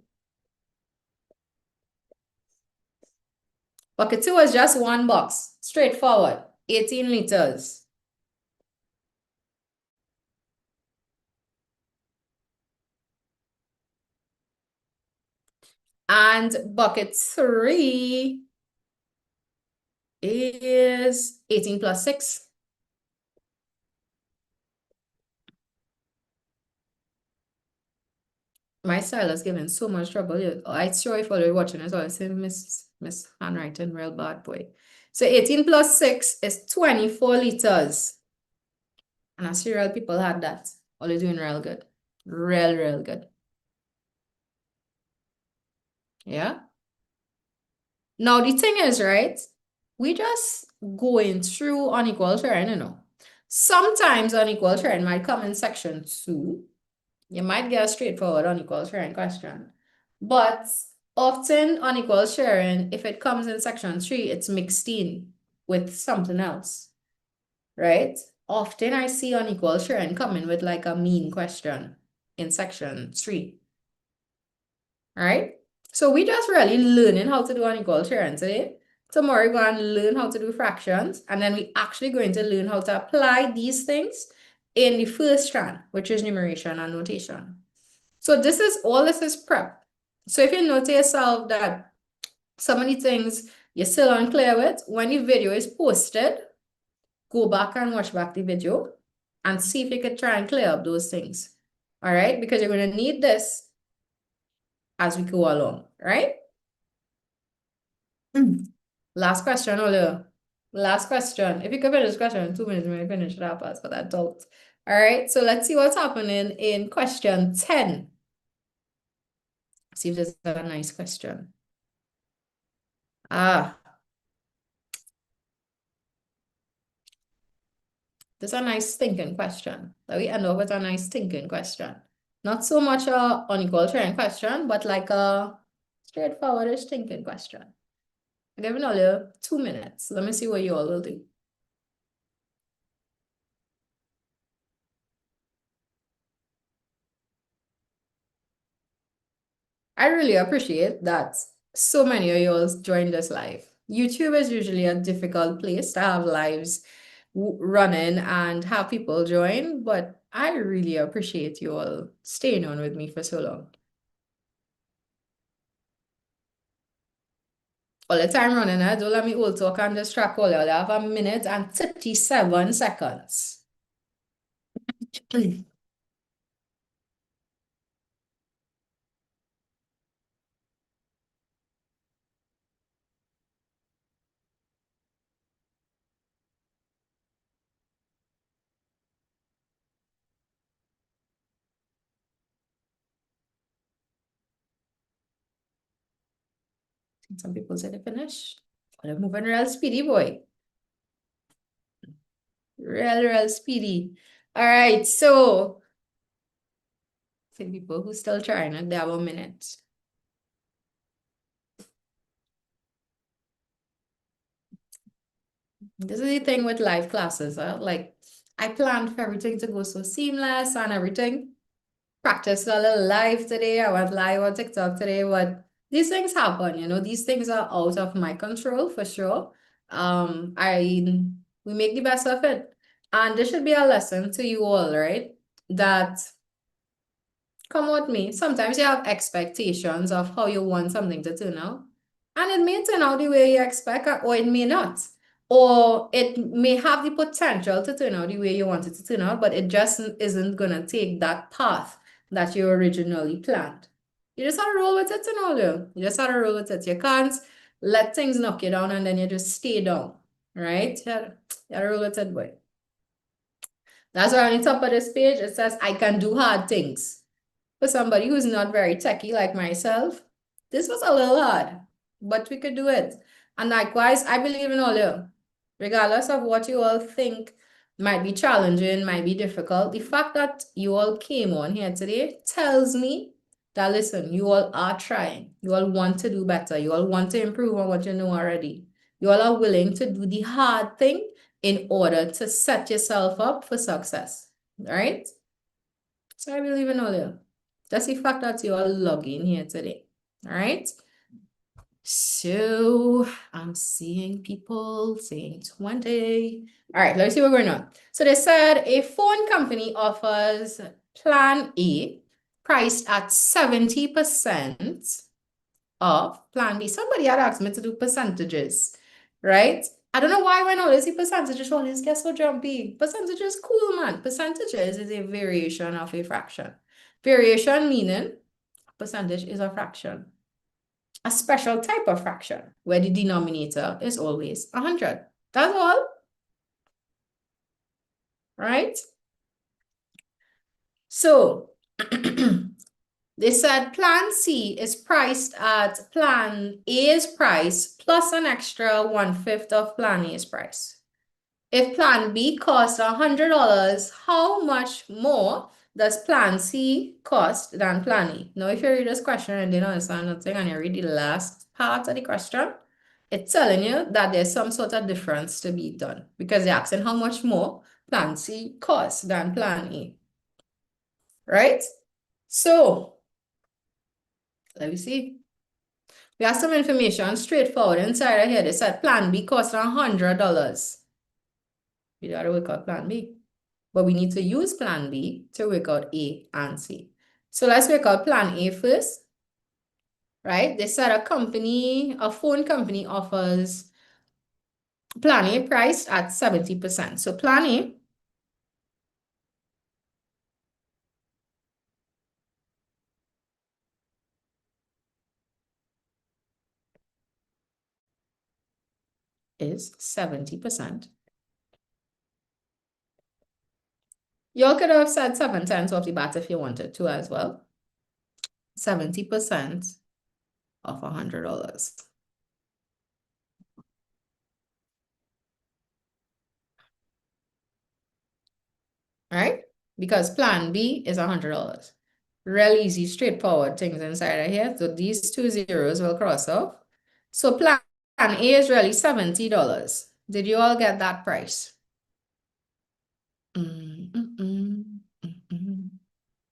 Bucket 2 was just 1 box, straightforward, 18 liters. And bucket 3 is 18 plus 6. My style is giving so much trouble. I'm sure if you're watching it, I say Miss handwriting real bad boy. So 18 plus 6 is 24 liters. And I see real people had that. All they're doing real good. Real good. Yeah. Now the thing is, right? We just going through unequal sharing, you know. Sometimes unequal sharing might come in section 2. You might get a straightforward unequal sharing question. But often unequal sharing, if it comes in section 3, it's mixed in with something else, right? Often I see unequal sharing coming with like a mean question in section 3, right? So we just really learning how to do unequal sharing today. Tomorrow we're going to learn how to do fractions, and then we actually going to learn how to apply these things in the first strand, which is numeration and notation. So this is prep. So if you notice yourself that some of the things you're still unclear with, when the video is posted, go back and watch back the video and see if you can try and clear up those things. All right, because you're going to need this as we go along, right? Last question, Olio. Last question. If you could finish this question in 2 minutes, we finish it up as for that doubt. All right, so let's see what's happening in question 10. See if this is a nice question. This is a nice thinking question. That we end up with a nice thinking question. Not so much a unequal sharing question, but like a straightforward thinking question. I'm giving all you 2 minutes. Let me see what you all will do. I really appreciate that so many of you all joined us live. YouTube is usually a difficult place to have lives running and have people join, but I really appreciate you all staying on with me for so long. All the time running, don't let me all talk and just track all y'all. I have 1 minute and 37 seconds. Some people say they finish. They're moving real speedy, boy. Real speedy. All right, so some people who still trying it, they have 1 minute. This is the thing with live classes. Like, I planned for everything to go so seamless and everything. Practiced a little live today. I went live on TikTok today, but these things happen, you know, these things are out of my control for sure. We make the best of it. And this should be a lesson to you all, right? That come with me. Sometimes you have expectations of how you want something to turn out. And it may turn out the way you expect, or it may not. Or it may have the potential to turn out the way you want it to turn out, but it just isn't going to take that path that you originally planned. You just have to roll with it and all you. You just have to roll with it. You can't let things knock you down and then you just stay down, right? You have to roll with it, boy. That's why on the top of this page, it says, I can do hard things. For somebody who's not very techy like myself, this was a little hard, but we could do it. And likewise, I believe in all you. Regardless of what you all think might be challenging, might be difficult, the fact that you all came on here today tells me that, listen, you all are trying. You all want to do better. You all want to improve on what you know already. You all are willing to do the hard thing in order to set yourself up for success, right? So I believe in all you. That's the fact that you are logging here today. All right. So I'm seeing people saying 20. All right, let's see what we're going on. So they said a phone company offers plan A priced at 70% of plan B. Somebody had asked me to do percentages, right? I don't know why when I see percentages, always get so jumpy. Percentages, cool, man. Percentages is a variation of a fraction. Variation meaning percentage is a fraction. A special type of fraction where the denominator is always 100. That's all. Right? So they said plan C is priced at plan A's price plus an extra 1/5 of plan A's price. If plan B costs $100, how much more does plan C cost than plan A? Now, if you read this question and didn't understand nothing and you read the last part of the question, it's telling you that there's some sort of difference to be done because they're asking how much more plan C costs than plan A, right? So, let me see. We have some information straightforward inside of here. They said plan B costs $100. We gotta work out plan B. But we need to use plan B to work out A and C. So let's work out plan A first, right? They said a phone company offers plan A priced at 70%. So plan A is 70%. You all could have said 7/10 of the bat if you wanted to as well. 70% of $100. Right? Because plan B is $100. Real easy, straightforward things inside of here. So these two zeros will cross off. So plan A is really $70. Did you all get that price?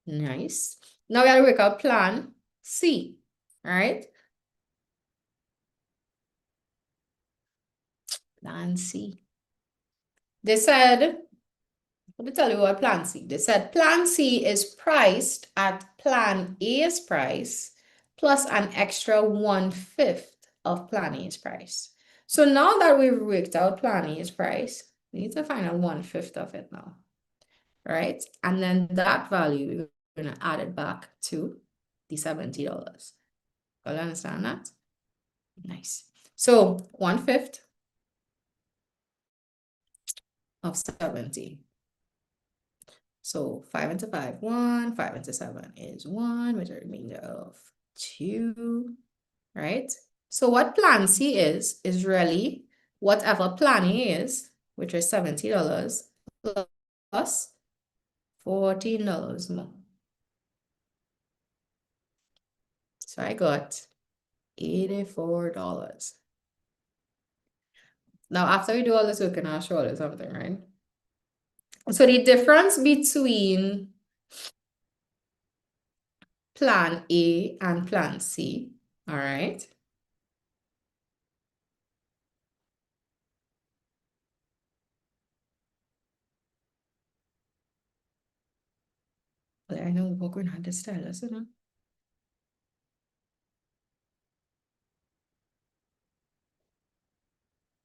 Nice. Now we gotta work out plan C, right? Plan C. They said, let me tell you what plan C. They said plan C is priced at plan A's price plus an extra 1/5 of plan A's price. So now that we've worked out plan A's price, we need to find out 1/5 of it now, right? And then that value, we're gonna add it back to the $70. You understand that? Nice. So 1/5 of 70. So 5 into 5, 1, 5 into 7 is 1, with a remainder of 2, right? So what plan C is really whatever plan A is, which is $70 plus $14 more. So I got $84. Now, after we do all this work, I'll show you something, right? So the difference between plan A and plan C, all right? But I know we're going to have to style us, you know.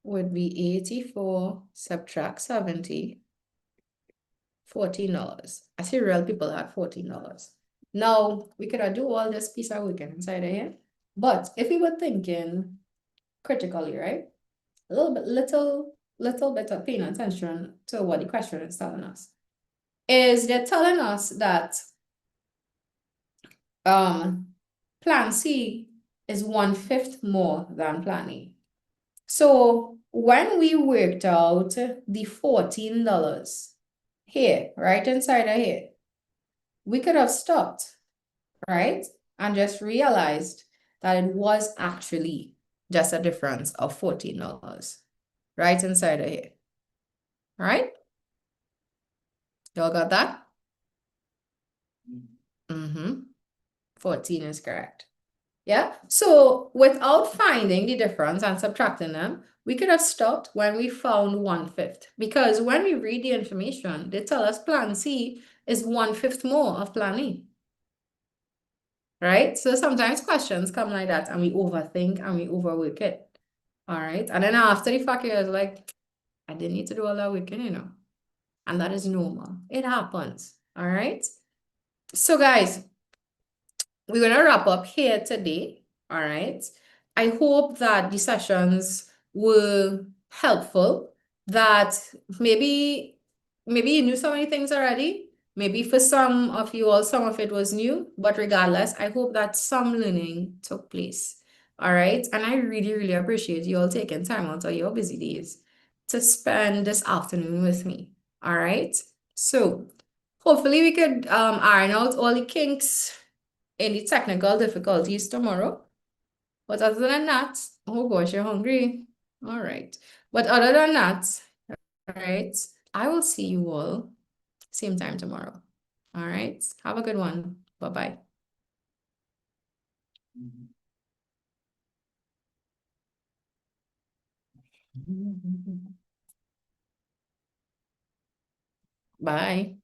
Would be 84 subtract 70, $14. I see real people have $14. Now, we could have do all this piece of weekend inside of here. But if we were thinking critically, right? A little bit of paying attention to what the question is telling us. Is they're telling us that plan C is 1/5 more than plan A. So when we worked out the $14 here, right inside of here, we could have stopped, right? And just realized that it was actually just a difference of $14 right inside of here, right? Y'all got that? Mm-hmm. 14 is correct. Yeah. So without finding the difference and subtracting them, we could have stopped when we found 1/5. Because when we read the information, they tell us plan C is 1/5 more of plan E. Right? So sometimes questions come like that and we overthink and we overwork it. All right. And then after the fact, you're like, I didn't need to do all that working, you know. And that is normal. It happens. All right. So guys, we're going to wrap up here today. All right. I hope that the sessions were helpful, that maybe you knew so many things already. Maybe for some of you all, some of it was new, but regardless, I hope that some learning took place. All right. And I really, really appreciate you all taking time out of your busy days to spend this afternoon with me. All right. So hopefully we could iron out all the kinks, any technical difficulties tomorrow. But other than that, oh gosh, you're hungry. All right. But other than that, all right, I will see you all same time tomorrow. All right. Have a good one. Bye-bye. Bye.